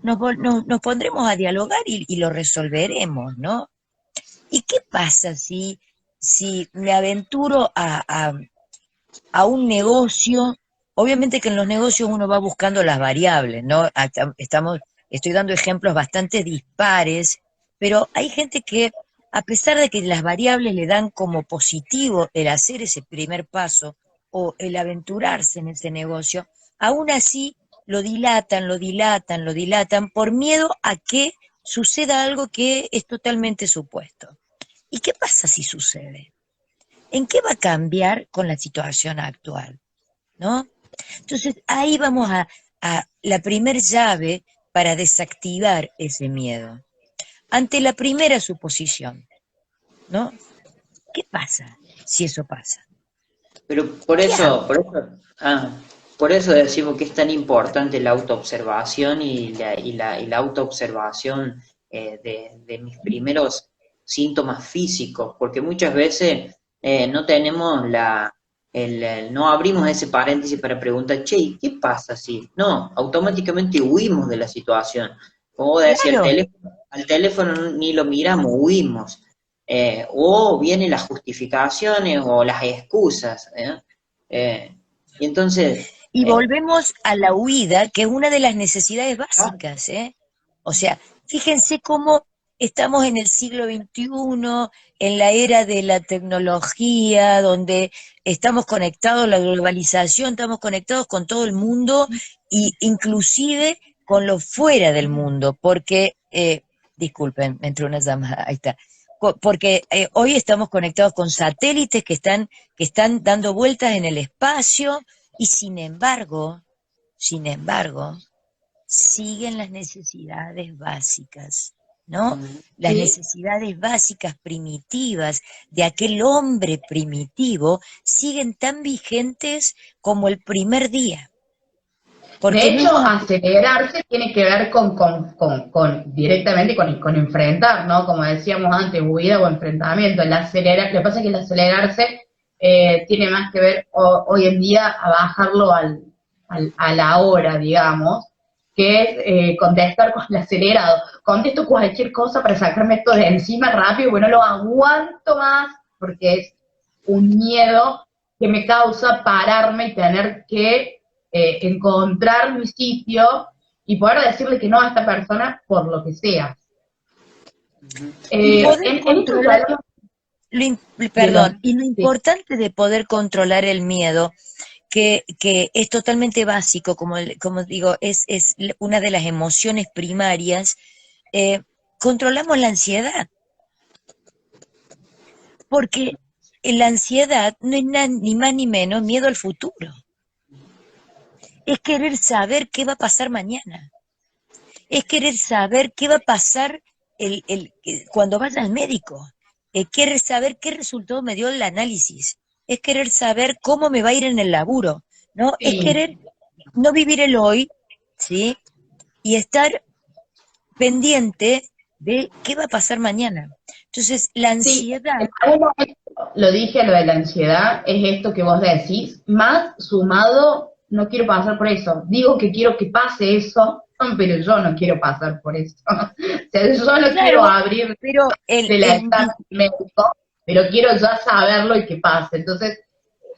nos pondremos a dialogar y lo resolveremos, ¿no? ¿Y qué pasa si me aventuro a un negocio? Obviamente que en los negocios uno va buscando las variables, ¿no? Estoy dando ejemplos bastante dispares, pero hay gente que, a pesar de que las variables le dan como positivo el hacer ese primer paso o el aventurarse en ese negocio, aún así lo dilatan, lo dilatan, lo dilatan por miedo a que suceda algo que es totalmente supuesto. ¿Y qué pasa si sucede? ¿En qué va a cambiar con la situación actual? ¿No? Entonces ahí vamos a la primer llave para desactivar ese miedo. Ante la primera suposición, ¿no? ¿Qué pasa si eso pasa? Pero ¿Qué hago? por eso decimos que es tan importante la autoobservación y la autoobservación de mis primeros síntomas físicos, porque muchas veces no tenemos no abrimos ese paréntesis para preguntar, che, ¿y qué pasa si? No, automáticamente huimos de la situación. Como vos decís, Claro. al teléfono ni lo miramos, huimos. O vienen las justificaciones o las excusas. Y entonces, Y volvemos a la huida, que es una de las necesidades básicas, ¿eh? O sea, fíjense cómo estamos en el siglo XXI, en la era de la tecnología, donde estamos conectados, la globalización, estamos conectados con todo el mundo, y inclusive con lo fuera del mundo, porque, disculpen, me entró una llamada, ahí está. Porque hoy estamos conectados con satélites que están dando vueltas en el espacio, y sin embargo, siguen las necesidades básicas, ¿no? Las Sí. necesidades básicas primitivas de aquel hombre primitivo siguen tan vigentes como el primer día. De Porque no hecho, hemos... acelerarse tiene que ver directamente con enfrentar, ¿no? Como decíamos antes, huida o enfrentamiento. Lo que pasa es que el acelerarse tiene más que ver hoy en día a bajarlo a la hora, digamos, que es contestar con el acelerado. Contesto cualquier cosa para sacarme esto de encima rápido, porque no lo aguanto más, porque es un miedo que me causa pararme y tener que encontrar mi sitio y poder decirle que no a esta persona por lo que sea. Y poder En esto que controlar, hablamos de los... perdón, y lo Sí, importante de poder controlar el miedo, que es totalmente básico, como digo, es una de las emociones primarias, controlamos la ansiedad, porque la ansiedad no es ni más ni menos miedo al futuro, es querer saber qué va a pasar mañana, es querer saber qué va a pasar cuando vaya al médico, es querer saber qué resultado me dio el análisis, es querer saber cómo me va a ir en el laburo, ¿no? Es sí, querer no vivir el hoy, ¿sí? Y estar pendiente de qué va a pasar mañana. Entonces, la sí. En ansiedad, algún momento lo dije a lo de la ansiedad, es esto que vos decís, más sumado, no quiero pasar por eso. Digo que quiero que pase eso, pero yo no quiero pasar por eso. O sea, yo no quiero claro, abrir pero de la estancia médico, pero quiero ya saberlo y que pase. Entonces,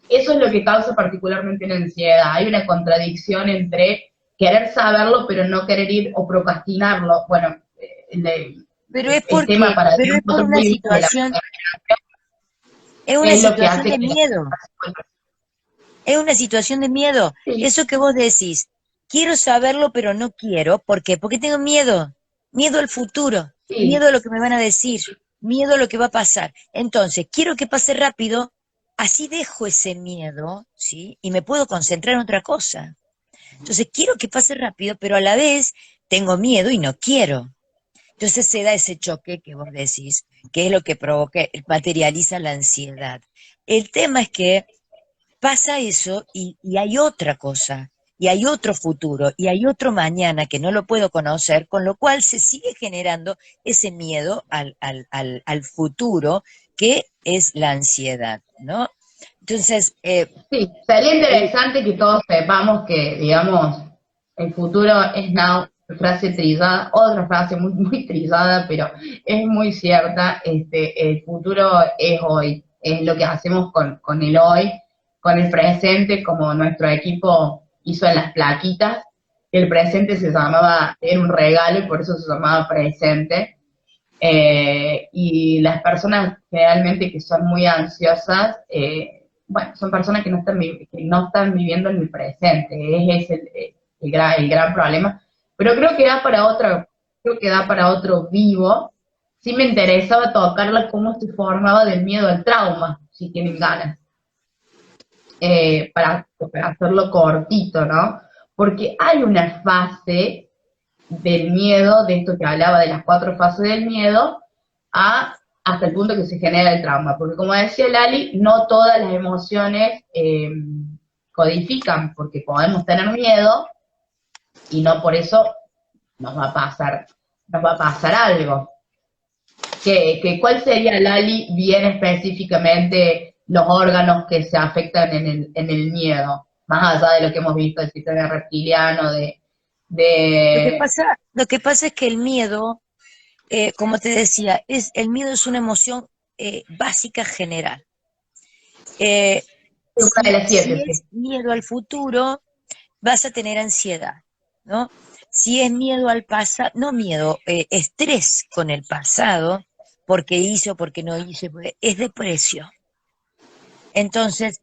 eso es lo que causa particularmente la ansiedad. Hay una contradicción entre querer saberlo, pero no querer ir o procrastinarlo. Bueno, pero es el tema para pero es por nosotros una muy de la situación, es una es lo que situación hace de que miedo, es una situación de miedo. sí, Eso que vos decís, quiero saberlo, pero no quiero. ¿Por qué? Porque tengo miedo. Miedo al futuro, sí, miedo a lo que me van a decir, miedo a lo que va a pasar. Entonces, quiero que pase rápido, así dejo ese miedo, ¿sí? Y me puedo concentrar en otra cosa. Entonces, quiero que pase rápido, pero a la vez tengo miedo y no quiero. Entonces se da ese choque que vos decís, que es lo que provoca, materializa la ansiedad. El tema es que pasa eso y hay otra cosa, y hay otro futuro, y hay otro mañana que no lo puedo conocer, con lo cual se sigue generando ese miedo al futuro, que es la ansiedad, ¿no? Entonces, sí. Sería el- interesante que todos sepamos que, digamos, el futuro es now, frase trillada, otra frase muy, muy trillada, pero es muy cierta. El futuro es hoy, es lo que hacemos con el hoy, con el presente, como nuestro equipo hizo en las plaquitas. El presente se llamaba, era un regalo y por eso se llamaba presente. Y las personas generalmente que son muy ansiosas, bueno, son personas que no están viviendo en el presente, es el gran problema. Pero creo que da para otro vivo. Sí me interesaba tocarla cómo se formaba del miedo al trauma, si tienen ganas, para hacerlo cortito, ¿no? Porque hay una fase del miedo, de esto que hablaba de las 4 fases del miedo, hasta el punto que se genera el trauma. Porque como decía Lali, no todas las emociones codifican, porque podemos tener miedo y no por eso nos va a pasar, nos va a pasar algo. ¿Cuál sería, Lali, bien específicamente los órganos que se afectan en el miedo? Más allá de lo que hemos visto del sistema reptiliano, lo que de pasa, Lo que pasa es que el miedo, como te decía, el miedo es una emoción básica general. Una de las Si 7, es sí. miedo al futuro, vas a tener ansiedad, ¿no? Si es miedo al pasado, no miedo, estrés con el pasado, porque hice o porque no hice, es depresión. Entonces,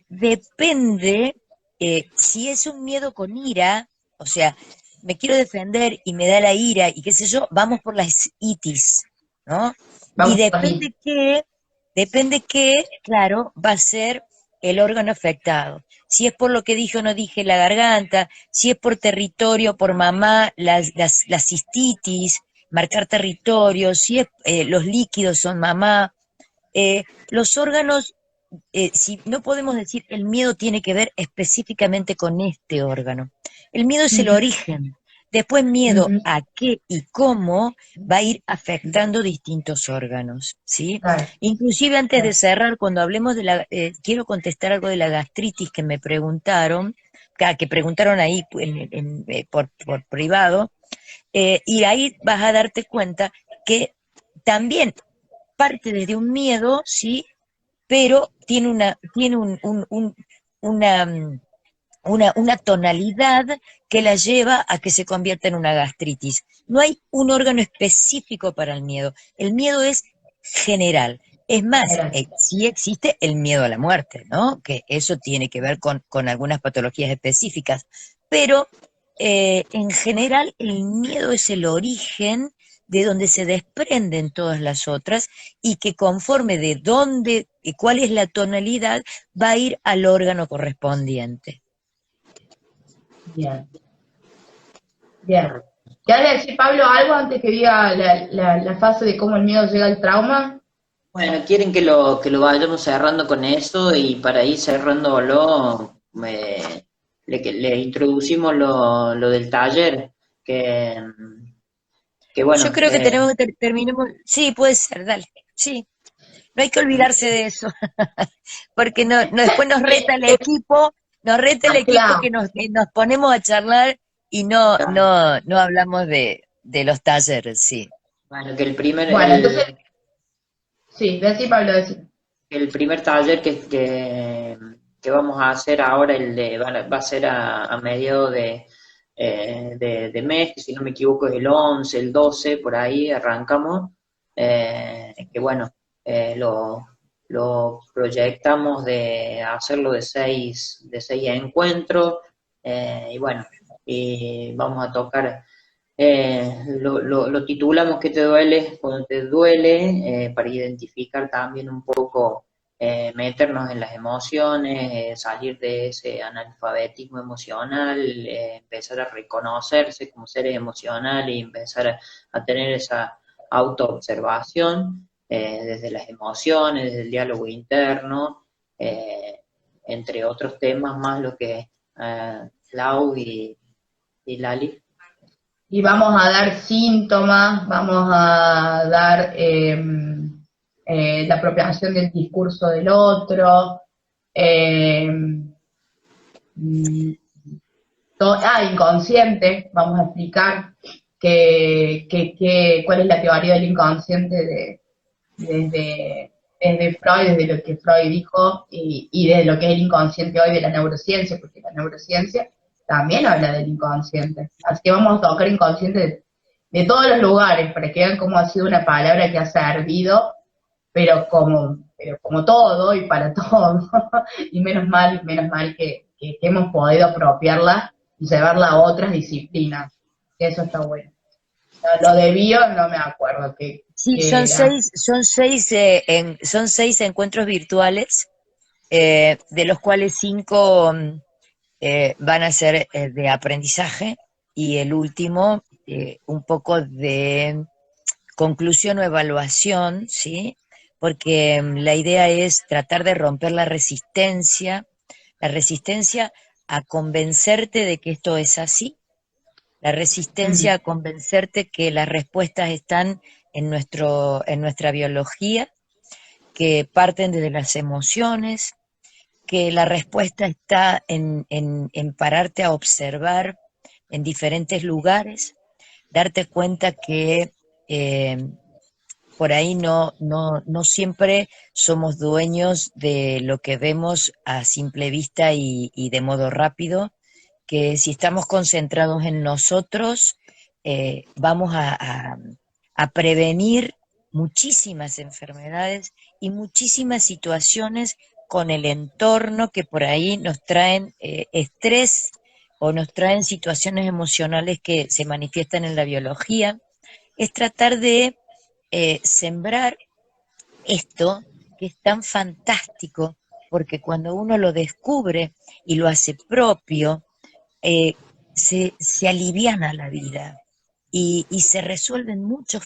depende, si es un miedo con ira, o sea, me quiero defender y me da la ira y qué sé yo, vamos por las itis, ¿no? Y Vamos a ir. depende qué, claro, va a ser el órgano afectado. Si es por lo que dije o no dije la garganta, si es por territorio, por mamá, la cistitis, marcar territorio, si es los líquidos son mamá, los órganos, si no podemos decir el miedo tiene que ver específicamente con este órgano. El miedo es el Ujú, origen. Después miedo ujú. a qué y cómo va a ir afectando distintos órganos, ¿sí? Claro, Inclusive antes de claro. cerrar, cuando hablemos de quiero contestar algo de la gastritis que me preguntaron, que preguntaron ahí por privado, y ahí vas a darte cuenta que también parte desde un miedo, ¿sí? Pero tiene una tonalidad que la lleva a que se convierta en una gastritis. No hay un órgano específico para el miedo. El miedo es general. Es más, General. sí existe el miedo a la muerte, ¿no? Que eso tiene que ver con algunas patologías específicas. Pero en general el miedo es el origen de donde se desprenden todas las otras y que conforme de dónde y cuál es la tonalidad va a ir al órgano correspondiente. Bien, bien. ¿Quieres decir, Pablo, algo antes que diga la fase de cómo el miedo llega al trauma? Bueno, quieren que lo vayamos cerrando con esto y para ir cerrándolo, le introducimos lo del taller, que Yo bueno, creo que tenemos que terminemos. Sí, puede ser, dale. Sí, no hay que olvidarse de eso, porque después nos reta el equipo Claro. que nos ponemos a charlar y no hablamos de los talleres, sí. bueno, que el primer, Bueno, entonces, sí, decí, Pablo, decí. el primer taller que vamos a hacer ahora, va a ser a mediados de mes, que si no me equivoco es el 11, el 12, por ahí arrancamos, que bueno, lo proyectamos de hacerlo de seis encuentros, y bueno, y vamos a tocar, lo titulamos ¿Qué te duele cuando te duele? Para identificar también un poco, meternos en las emociones, salir de ese analfabetismo emocional, empezar a reconocerse como seres emocionales y empezar a tener esa autoobservación, desde las emociones, desde el diálogo interno, entre otros temas más lo que Lau y Lali. Y vamos a dar síntomas, vamos a dar la apropiación del discurso del otro, eh, mm, inconsciente, vamos a explicar cuál es la teoría del inconsciente desde Freud, desde lo que Freud dijo y desde lo que es el inconsciente hoy de la neurociencia, porque la neurociencia también habla del inconsciente. Así que vamos a tocar inconsciente de todos los lugares, para que vean cómo ha sido una palabra que ha servido, pero como todo y para todo. Y menos mal que hemos podido apropiarla y llevarla a otras disciplinas. Eso está bueno. Lo de bio no me acuerdo Sí, qué era. son seis encuentros virtuales, de los cuales 5 van a ser de aprendizaje y el último un poco de conclusión o evaluación, ¿sí? Porque la idea es tratar de romper la resistencia a convencerte de que esto es así, la resistencia a convencerte que las respuestas están en nuestra biología, que parten desde las emociones, que la respuesta está en pararte a observar en diferentes lugares, darte cuenta que por ahí no siempre somos dueños de lo que vemos a simple vista y de modo rápido, que si estamos concentrados en nosotros, vamos a prevenir muchísimas enfermedades y muchísimas situaciones con el entorno que por ahí nos traen estrés o nos traen situaciones emocionales que se manifiestan en la biología. Es tratar de sembrar esto que es tan fantástico, porque cuando uno lo descubre y lo hace propio, se aliviana la vida y se resuelven muchos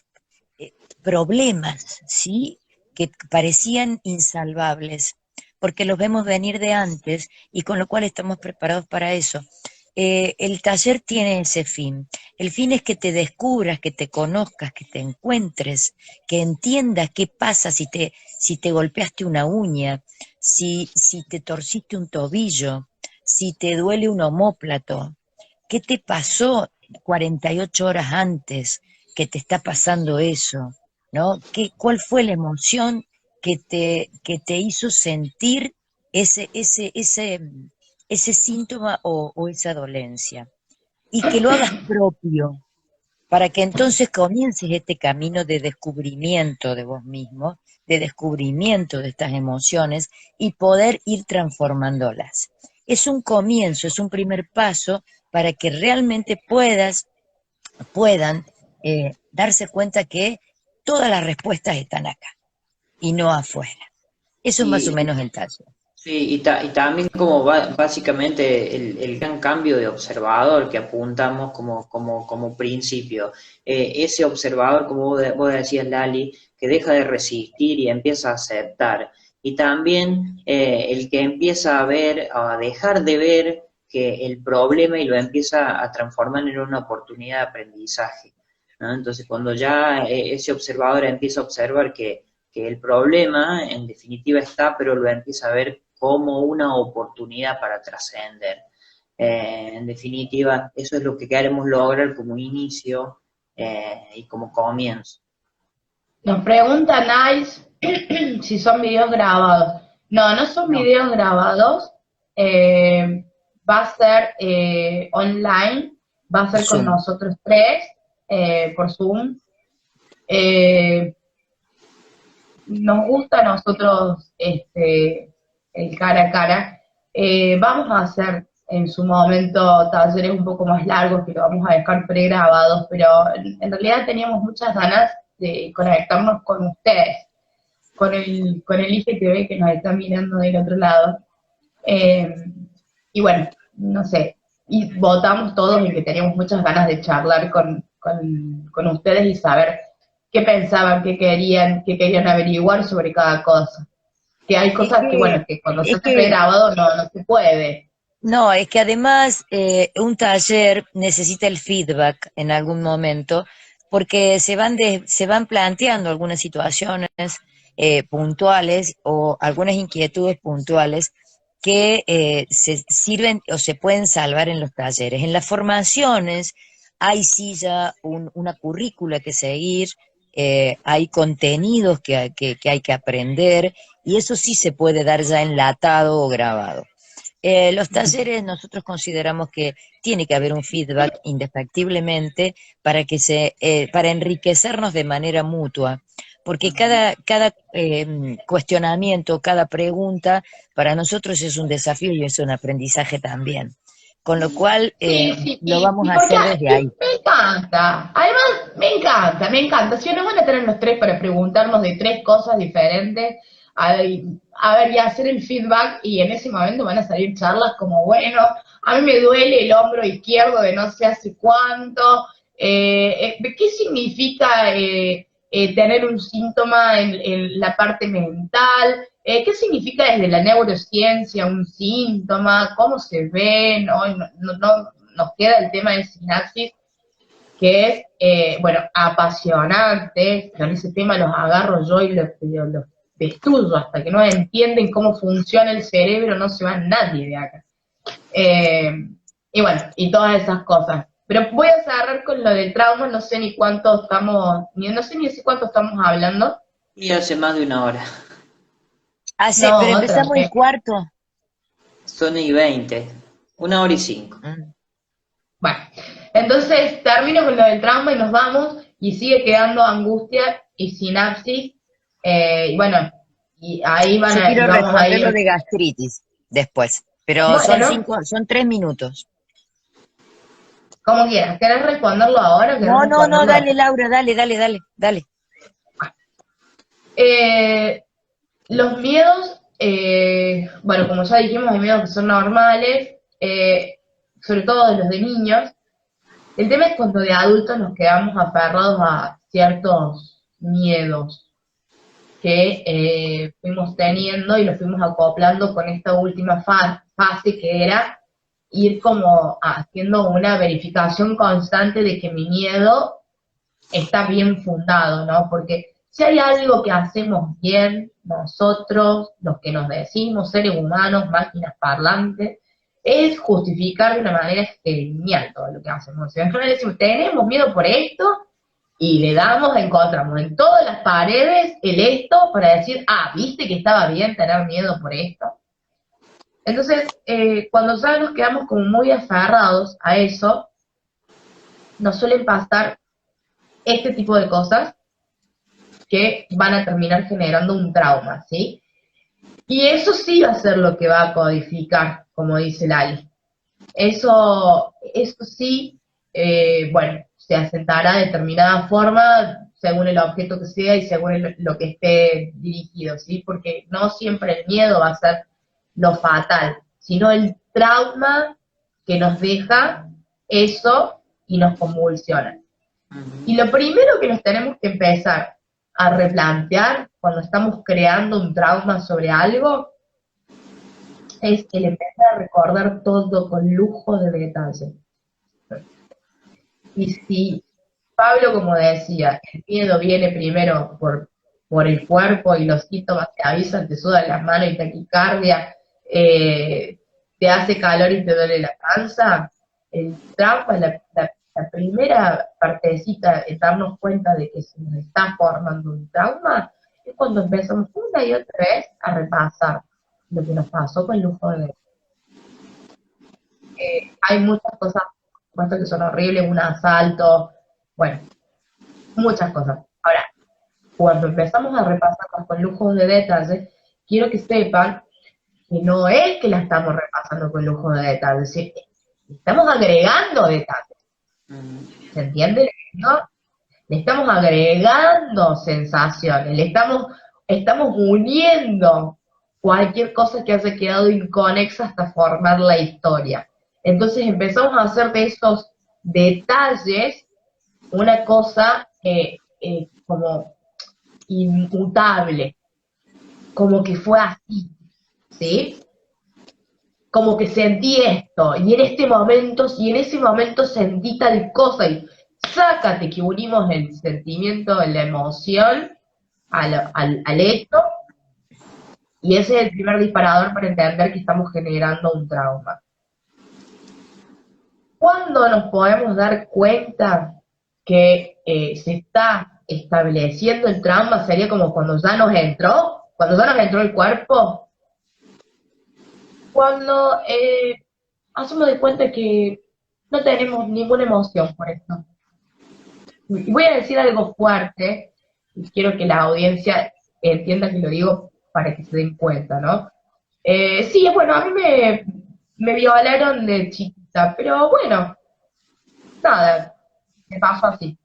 problemas, ¿sí? Que parecían insalvables, porque los vemos venir de antes y con lo cual estamos preparados para eso. El taller tiene ese fin. El fin es que te descubras, que te conozcas, que te encuentres, que entiendas qué pasa si te golpeaste una uña, si te torciste un tobillo, si te duele un omóplato. ¿Qué te pasó 48 horas antes que te está pasando eso? ¿No? ¿Cuál fue la emoción que te hizo sentir ese síntoma o esa dolencia? Y que lo hagas propio, para que entonces comiences este camino de descubrimiento de vos mismo, de descubrimiento de estas emociones y poder ir transformándolas. Es un comienzo, es un primer paso para que realmente puedan darse cuenta que todas las respuestas están acá y no afuera. Eso es más o Y, menos el taller. sí, y también como básicamente el gran cambio de observador que apuntamos como principio. Ese observador, como vos decías, Lali, que deja de resistir y empieza a aceptar. Y también el que empieza a dejar de ver que el problema y lo empieza a transformar en una oportunidad de aprendizaje, ¿no? Entonces, cuando ya ese observador empieza a observar que el problema en definitiva está, pero lo empieza a ver como una oportunidad para trascender. En definitiva, eso es lo que queremos lograr como inicio y como comienzo. Nos pregunta Nice si son videos grabados. No, no son No, videos grabados. Va a ser online, va a por ser con Zoom. nosotros tres, por Zoom. Nos gusta a nosotros el cara a cara. Vamos a hacer en su momento talleres un poco más largos que lo vamos a dejar pregrabados, pero en realidad teníamos muchas ganas de conectarnos con ustedes, con el IGTV que nos está mirando del otro lado. Y bueno, no sé, y votamos todos en que teníamos muchas ganas de charlar con ustedes y saber qué pensaban, qué querían averiguar sobre cada cosa. Que hay Es cosas que, que, bueno, que cuando se es hace que pregrabado no se puede. No, es que además un taller necesita el feedback en algún momento porque se van planteando algunas situaciones puntuales o algunas inquietudes puntuales que se sirven o se pueden salvar en los talleres. En las formaciones hay sí ya una currícula que seguir, hay contenidos que hay que aprender y eso sí se puede dar ya enlatado o grabado. Los talleres nosotros consideramos que tiene que haber un feedback indefectiblemente para enriquecernos de manera mutua, porque cada cuestionamiento, cada pregunta para nosotros es un desafío y es un aprendizaje también. Con lo cual Sí, sí, lo vamos y a porque hacer desde ahí. me encanta. Además, me encanta. Si nos van a tener los tres para preguntarnos de tres cosas diferentes, a ver, y hacer el feedback, y en ese momento van a salir charlas como, bueno, a mí me duele el hombro izquierdo de no sé hace cuánto. ¿Qué significa tener un síntoma en la parte mental? ¿Qué significa desde la neurociencia un síntoma? ¿Cómo se ve? No nos queda el tema de sinapsis, que es, bueno, apasionante. Con ese tema los agarro yo y los destruyo hasta que no entienden cómo funciona el cerebro, no se va nadie de acá. Y bueno, y todas esas cosas. Pero voy a cerrar con lo del trauma, no sé ni cuánto estamos, no sé ni cuánto estamos hablando. Y hace más de una hora. Pero No, empezamos el tranquilo. cuarto. Son y 20. 1 hora y 5. Bueno, entonces termino con lo del trauma y nos vamos, y sigue quedando angustia y sinapsis, y bueno, y ahí Yo quiero y vamos a responder lo ir. de gastritis después, pero Bueno, son 3 minutos. como quieras, ¿querés responderlo ahora o querés No, responderlo dale después? Laura, dale. Eh, los miedos, bueno, como ya dijimos, hay miedos que son normales, sobre todo de los de niños. El tema es cuando de adultos nos quedamos aferrados a ciertos miedos que fuimos teniendo y los fuimos acoplando con esta última fase que era ir como haciendo una verificación constante de que mi miedo está bien fundado, ¿no? Porque si hay algo que hacemos bien nosotros, los que nos decimos seres humanos, máquinas parlantes, es justificar de una manera genial todo lo que hacemos. Si nosotros decimos, tenemos miedo por esto, y le damos, encontramos en todas las paredes el esto para decir, viste que estaba bien tener miedo por esto. Entonces, cuando ya nos quedamos como muy aferrados a eso, nos suelen pasar este tipo de cosas que van a terminar generando un trauma, ¿sí? Y eso sí va a ser lo que va a codificar, como dice Lali. Eso sí, bueno, se asentará de determinada forma según el objeto que sea y según lo que esté dirigido, ¿sí? Porque no siempre el miedo va a ser lo fatal, sino el trauma que nos deja eso y nos convulsiona. Y lo primero que nos tenemos que empezar a replantear cuando estamos creando un trauma sobre algo es el empezar a recordar todo con lujo de detalle. Y si Pablo, como decía, el miedo viene primero por el cuerpo y los síntomas te avisan, te sudan las manos y taquicardia, te hace calor y te duele la panza, el trauma, la primera partecita de darnos cuenta de que se nos está formando un trauma, es cuando empezamos una y otra vez a repasar lo que nos pasó con lujo de hay muchas cosas, por supuesto, que son horribles, un asalto, bueno, muchas cosas. Ahora, cuando empezamos a repasarlas con lujo de detalle, quiero que sepan que no es que la estamos repasando con lujo de detalle, ¿sí? Estamos agregando detalles. ¿Se entiende? ¿No? Le estamos agregando sensaciones, estamos uniendo cualquier cosa que haya quedado inconexa hasta formar la historia. Entonces empezamos a hacer de esos detalles una cosa como inmutable, como que fue así, ¿sí? Como que sentí esto, y en ese momento sentí tal cosa, y sácate que unimos el sentimiento, la emoción al hecho, y ese es el primer disparador para entender que estamos generando un trauma. ¿Cuándo nos podemos dar cuenta que se está estableciendo el trauma? Sería como cuando ya nos entró el cuerpo, cuando hacemos de cuenta que no tenemos ninguna emoción por esto. Y voy a decir algo fuerte, y quiero que la audiencia entienda que lo digo para que se den cuenta, ¿no? Sí, bueno, a mí me violaron de chiquita, pero bueno, nada, me pasó así.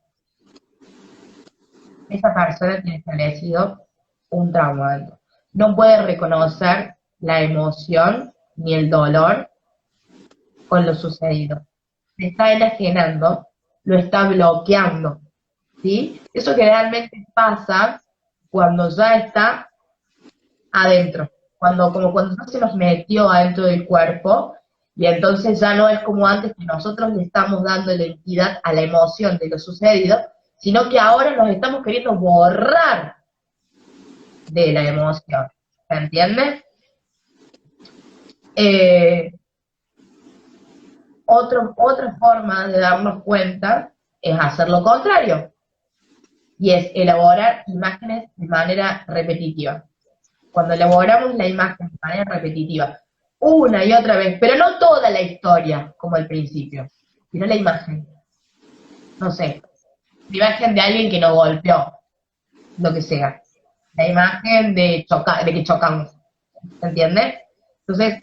Esa persona tiene establecido un trauma dentro. No puede reconocer la emoción ni el dolor con lo sucedido. Se está enajenando, lo está bloqueando, ¿sí? Eso generalmente pasa cuando ya está adentro, como cuando ya se nos metió adentro del cuerpo, y entonces ya no es como antes que nosotros le estamos dando la entidad a la emoción de lo sucedido, sino que ahora nos estamos queriendo borrar de la emoción, ¿se entiende? Otra forma de darnos cuenta es hacer lo contrario, y es elaborar imágenes de manera repetitiva. Cuando elaboramos la imagen de manera repetitiva, una y otra vez, pero no toda la historia, como al principio, sino la imagen. No sé, la imagen de alguien que nos golpeó, lo que sea. La imagen de que chocamos, ¿se entiende? Entonces,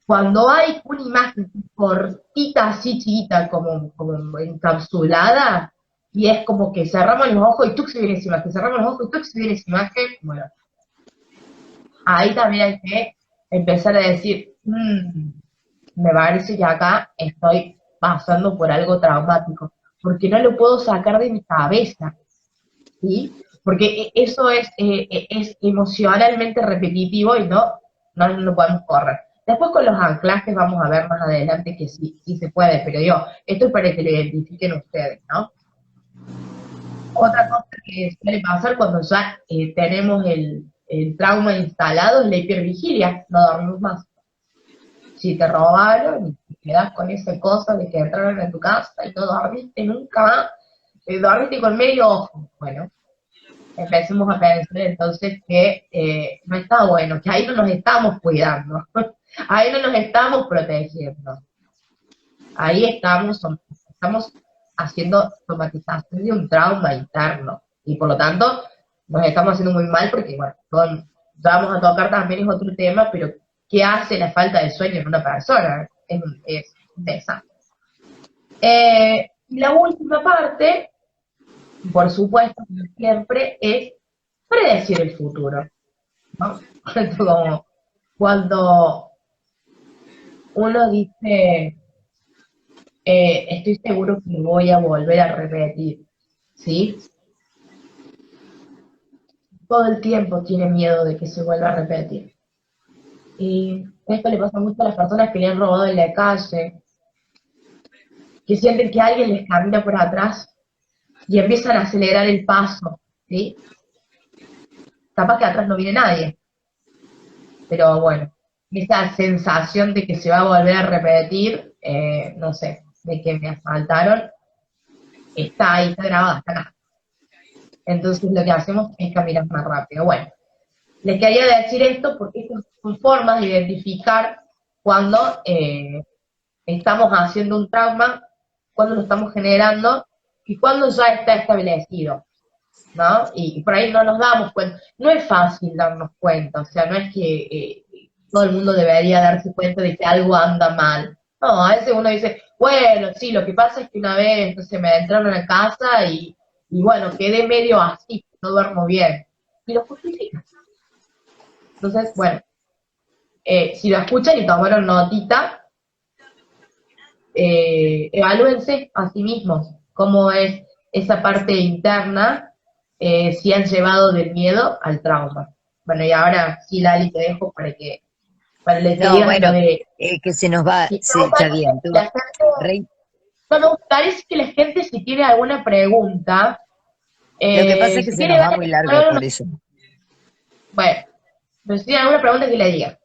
cuando hay una imagen cortita, así chiquita, como encapsulada, y es como que cerramos los ojos y tú se viene esa imagen, cerramos los ojos y tú se viene esa imagen, bueno, ahí también hay que empezar a decir, me parece que acá estoy pasando por algo traumático, porque no lo puedo sacar de mi cabeza, ¿sí? Porque eso es emocionalmente repetitivo y no lo podemos correr. Después con los anclajes vamos a ver más adelante que sí se puede, pero digo, esto es para que lo identifiquen ustedes, ¿no? Otra cosa que suele pasar cuando ya tenemos el trauma instalado es la hipervigilia, no dormimos más. Si te robaron y te quedas con esa cosa de que entraron en tu casa y no dormiste nunca más, dormiste con medio ojo, bueno, empecemos a pensar entonces que no está bueno, que ahí no nos estamos cuidando, ahí no nos estamos protegiendo, ahí estamos haciendo somatización de un trauma interno, y por lo tanto nos estamos haciendo muy mal porque, bueno, ya vamos a tocar también es otro tema, pero ¿qué hace la falta de sueño en una persona? Es interesante. Y la última parte, por supuesto, como siempre, es predecir el futuro, ¿no? Como cuando uno dice, estoy seguro que voy a volver a repetir, ¿sí? Todo el tiempo tiene miedo de que se vuelva a repetir. Y esto le pasa mucho a las personas que le han robado en la calle, que sienten que alguien les camina por atrás y empiezan a acelerar el paso, ¿sí? Capaz que atrás no viene nadie, pero bueno, esa sensación de que se va a volver a repetir, no sé, de que me asaltaron, está ahí, está grabada, está acá. Entonces lo que hacemos es caminar más rápido. Bueno, les quería decir esto porque estas son formas de identificar cuando estamos haciendo un trauma, cuando lo estamos generando y cuando ya está establecido, ¿no? Y por ahí no nos damos cuenta. No es fácil darnos cuenta, o sea, no es que todo el mundo debería darse cuenta de que algo anda mal. No, a veces uno dice, bueno, sí, lo que pasa es que una vez, entonces me entraron a casa y bueno, quedé medio así, no duermo bien. Y lo justifica. Entonces, bueno, si lo escuchan y tomaron notita, evalúense a sí mismos cómo es esa parte interna, si han llevado del miedo al trauma. Bueno, y ahora sí, Lali, te dejo para que No, digas bueno, lo de que se nos va, el sí, trauma. está bien. Tú, La gente, Rey, no, me gustaría que la gente, si tiene alguna pregunta, lo que pasa es que si se tiene nos va ganas muy de largo hablar, por eso. bueno, pero si tiene alguna pregunta que le diga.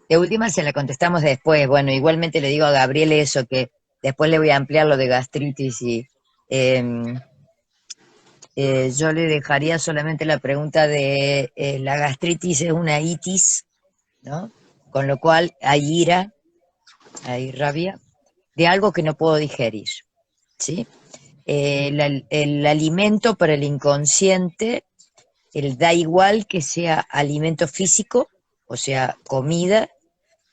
De última se la contestamos después. Bueno, igualmente le digo a Gabriel eso, que después le voy a ampliar lo de gastritis y yo le dejaría solamente la pregunta de la gastritis es una itis, ¿no? Con lo cual hay ira, hay rabia, de algo que no puedo digerir, ¿sí? El alimento para el inconsciente, da igual que sea alimento físico, o sea, comida,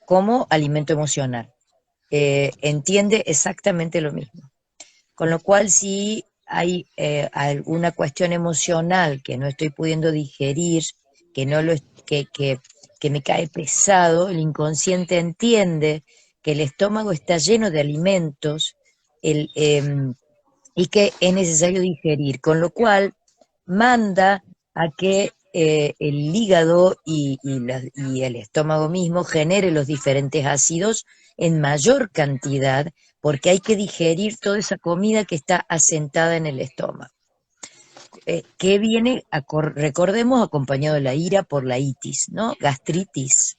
como alimento emocional. Entiende exactamente lo mismo. Con lo cual, si hay alguna cuestión emocional que no estoy pudiendo digerir, que, no lo, que me cae pesado, el inconsciente entiende que el estómago está lleno de alimentos y que es necesario digerir, con lo cual manda a que el hígado y el estómago mismo genere los diferentes ácidos en mayor cantidad, porque hay que digerir toda esa comida que está asentada en el estómago. Que viene, recordemos, acompañado de la ira por la itis, ¿no? Gastritis.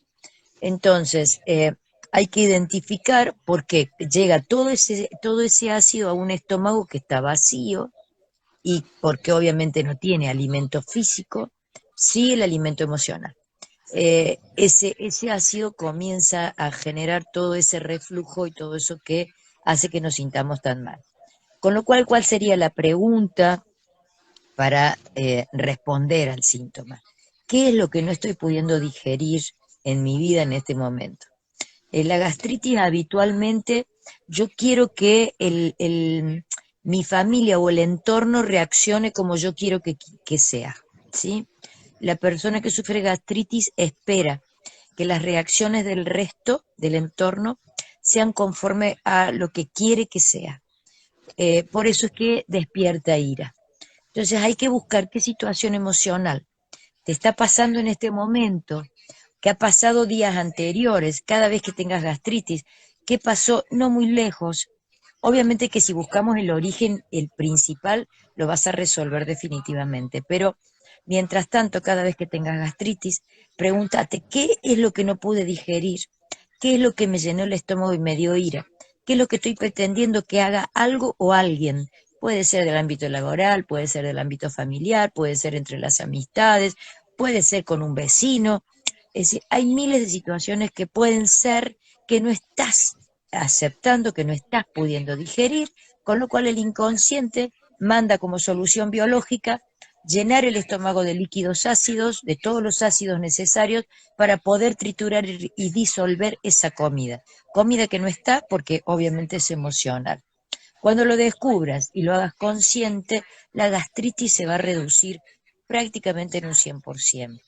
Entonces, hay que identificar por qué llega todo ese ácido a un estómago que está vacío y porque obviamente no tiene alimento físico, sí el alimento emocional. Ese ácido comienza a generar todo ese reflujo y todo eso que hace que nos sintamos tan mal. Con lo cual, ¿cuál sería la pregunta para responder al síntoma? ¿Qué es lo que no estoy pudiendo digerir en mi vida en este momento? La gastritis habitualmente, yo quiero que mi familia o el entorno reaccione como yo quiero que sea, ¿sí? La persona que sufre gastritis espera que las reacciones del resto del entorno sean conforme a lo que quiere que sea. Por eso es que despierta ira. Entonces hay que buscar qué situación emocional te está pasando en este momento, qué ha pasado días anteriores, cada vez que tengas gastritis, qué pasó no muy lejos. Obviamente que si buscamos el origen, el principal, lo vas a resolver definitivamente, pero mientras tanto, cada vez que tengas gastritis, pregúntate, ¿qué es lo que no pude digerir? ¿Qué es lo que me llenó el estómago y me dio ira? ¿Qué es lo que estoy pretendiendo que haga algo o alguien? Puede ser del ámbito laboral, puede ser del ámbito familiar, puede ser entre las amistades, puede ser con un vecino. Es decir, hay miles de situaciones que pueden ser que no estás aceptando, que no estás pudiendo digerir, con lo cual el inconsciente manda como solución biológica llenar el estómago de líquidos ácidos, de todos los ácidos necesarios para poder triturar y disolver esa comida. Comida que no está porque obviamente es emocional. Cuando lo descubras y lo hagas consciente, la gastritis se va a reducir prácticamente en un 100%.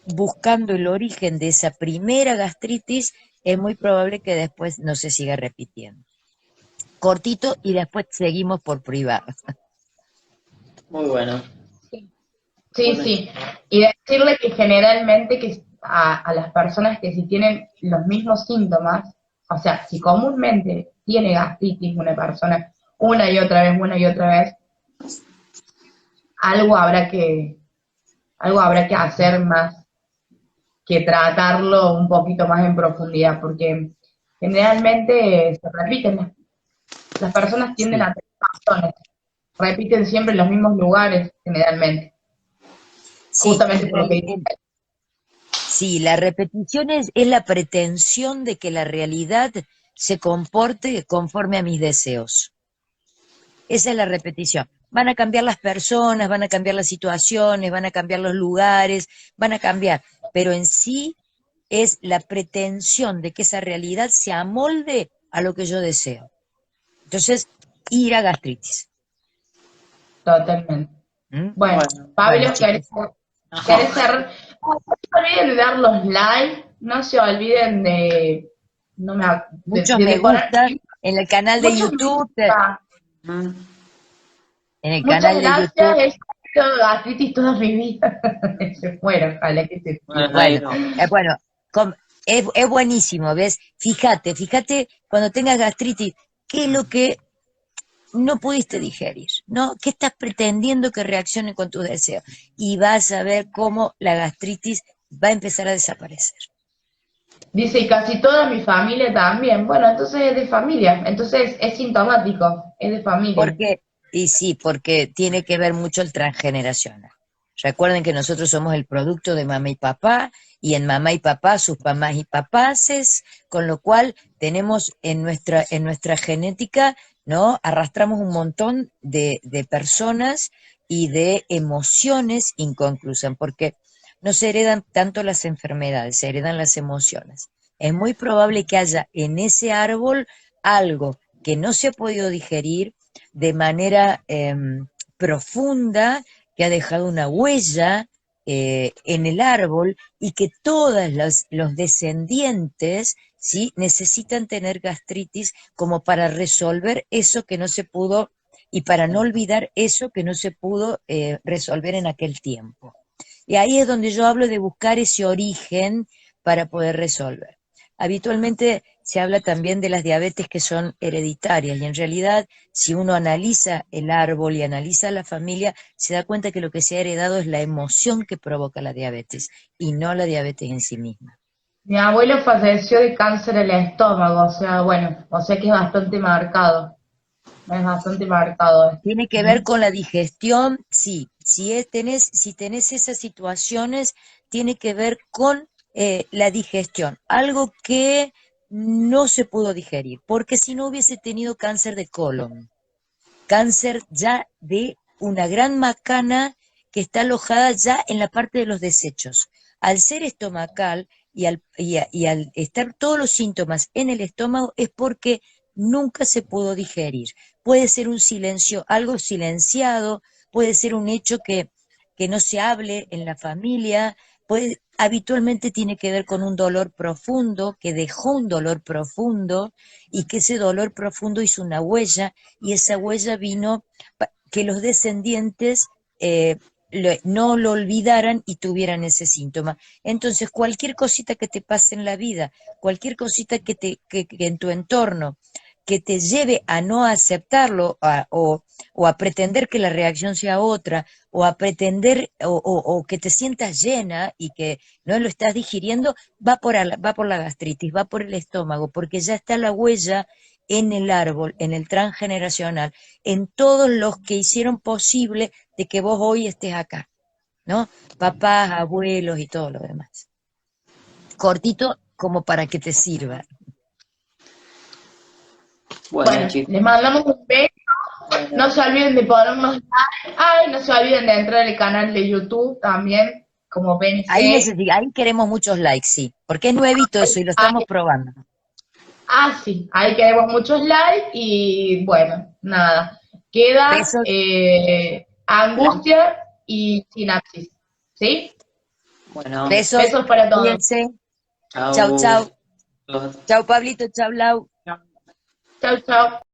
Buscando el origen de esa primera gastritis, es muy probable que después no se siga repitiendo. Cortito y después seguimos por privado. Muy bueno. Sí, Bueno, sí. Y decirle que generalmente que a las personas que si tienen los mismos síntomas, o sea, si comúnmente tiene gastritis una persona una y otra vez, algo habrá que, algo habrá que hacer más que tratarlo un poquito más en profundidad, porque generalmente se repiten, las personas tienden Sí, a tener patrones, repiten siempre en los mismos lugares generalmente, sí, justamente por lo que dice. sí, la repetición es la pretensión de que la realidad se comporte conforme a mis deseos. Esa es la repetición. Van a cambiar las personas, van a cambiar las situaciones, van a cambiar los lugares, van a cambiar, pero en sí es la pretensión de que esa realidad se amolde a lo que yo deseo. Entonces, ira gastritis. Totalmente. ¿Mm? Bueno, bueno. Bueno, Pablo, ¿querés, chicos, querés ser? No se olviden de dar los likes, no se olviden de, no me, muchos de me poner gusta en el canal de muchos me YouTube, gusta. Mm. en el Muchas canal de gracias, YouTube. he sufrido gastritis toda mi vida. Se fuera, ojalá que se Bueno, ahí Bueno, no. bueno, es buenísimo, ¿ves? Fíjate, cuando tengas gastritis, ¿qué es lo que no pudiste digerir? ¿No? ¿Qué estás pretendiendo que reaccione con tus deseos? Y vas a ver cómo la gastritis va a empezar a desaparecer. Dice, y casi toda mi familia también. Bueno, entonces es de familia, entonces es sintomático, es de familia. Porque, y sí, porque tiene que ver mucho el transgeneracional. Recuerden que nosotros somos el producto de mamá y papá, y en mamá y papá sus mamás y papaces, con lo cual tenemos en nuestra genética, ¿no? Arrastramos un montón de personas y de emociones inconclusas, porque no se heredan tanto las enfermedades, se heredan las emociones. Es muy probable que haya en ese árbol algo que no se ha podido digerir de manera profunda, que ha dejado una huella en el árbol y que todos los descendientes, ¿sí?, necesitan tener gastritis como para resolver eso que no se pudo y para no olvidar eso que no se pudo resolver en aquel tiempo. Y ahí es donde yo hablo de buscar ese origen para poder resolver. Habitualmente se habla también de las diabetes que son hereditarias y en realidad si uno analiza el árbol y analiza la familia, se da cuenta que lo que se ha heredado es la emoción que provoca la diabetes y no la diabetes en sí misma. Mi abuelo falleció de cáncer al estómago, o sea, bueno, o sea que es bastante marcado. Es bastante marcado esto. Tiene que ver con la digestión, sí. Si tenés esas situaciones, tiene que ver con la digestión. Algo que no se pudo digerir, porque si no hubiese tenido cáncer de colon, cáncer ya de una gran macana que está alojada ya en la parte de los desechos. Al ser estomacal y al estar todos los síntomas en el estómago es porque nunca se pudo digerir. Puede ser un silencio, algo silenciado, puede ser un hecho que no se hable en la familia, habitualmente tiene que ver con un dolor profundo, que dejó un dolor profundo y que ese dolor profundo hizo una huella y esa huella vino que los descendientes no lo olvidaran y tuvieran ese síntoma. Entonces, cualquier cosita que te pase en la vida, cualquier cosita que en tu entorno, que te lleve a no aceptarlo o a pretender que la reacción sea otra, o a pretender o que te sientas llena y que no lo estás digiriendo, va por la gastritis, va por el estómago, porque ya está la huella en el árbol, en el transgeneracional, en todos los que hicieron posible de que vos hoy estés acá, ¿no? Papás, abuelos y todo lo demás. Cortito como para que te sirva. Bueno, Bueno, chicos. les mandamos un beso. No se olviden de ponernos like. Ay, no se olviden de entrar al canal de YouTube también, como Ahí, PNC. ahí queremos muchos likes, sí, porque es nuevito eso y lo estamos probando. Sí, ahí queremos muchos likes y bueno, nada. Queda Besos. angustia y sinapsis. ¿Sí? Bueno, Besos, Besos para todos. cuídense. chao. Chau, chau. Chau, Pablito, chau, Lau. Chau, chau.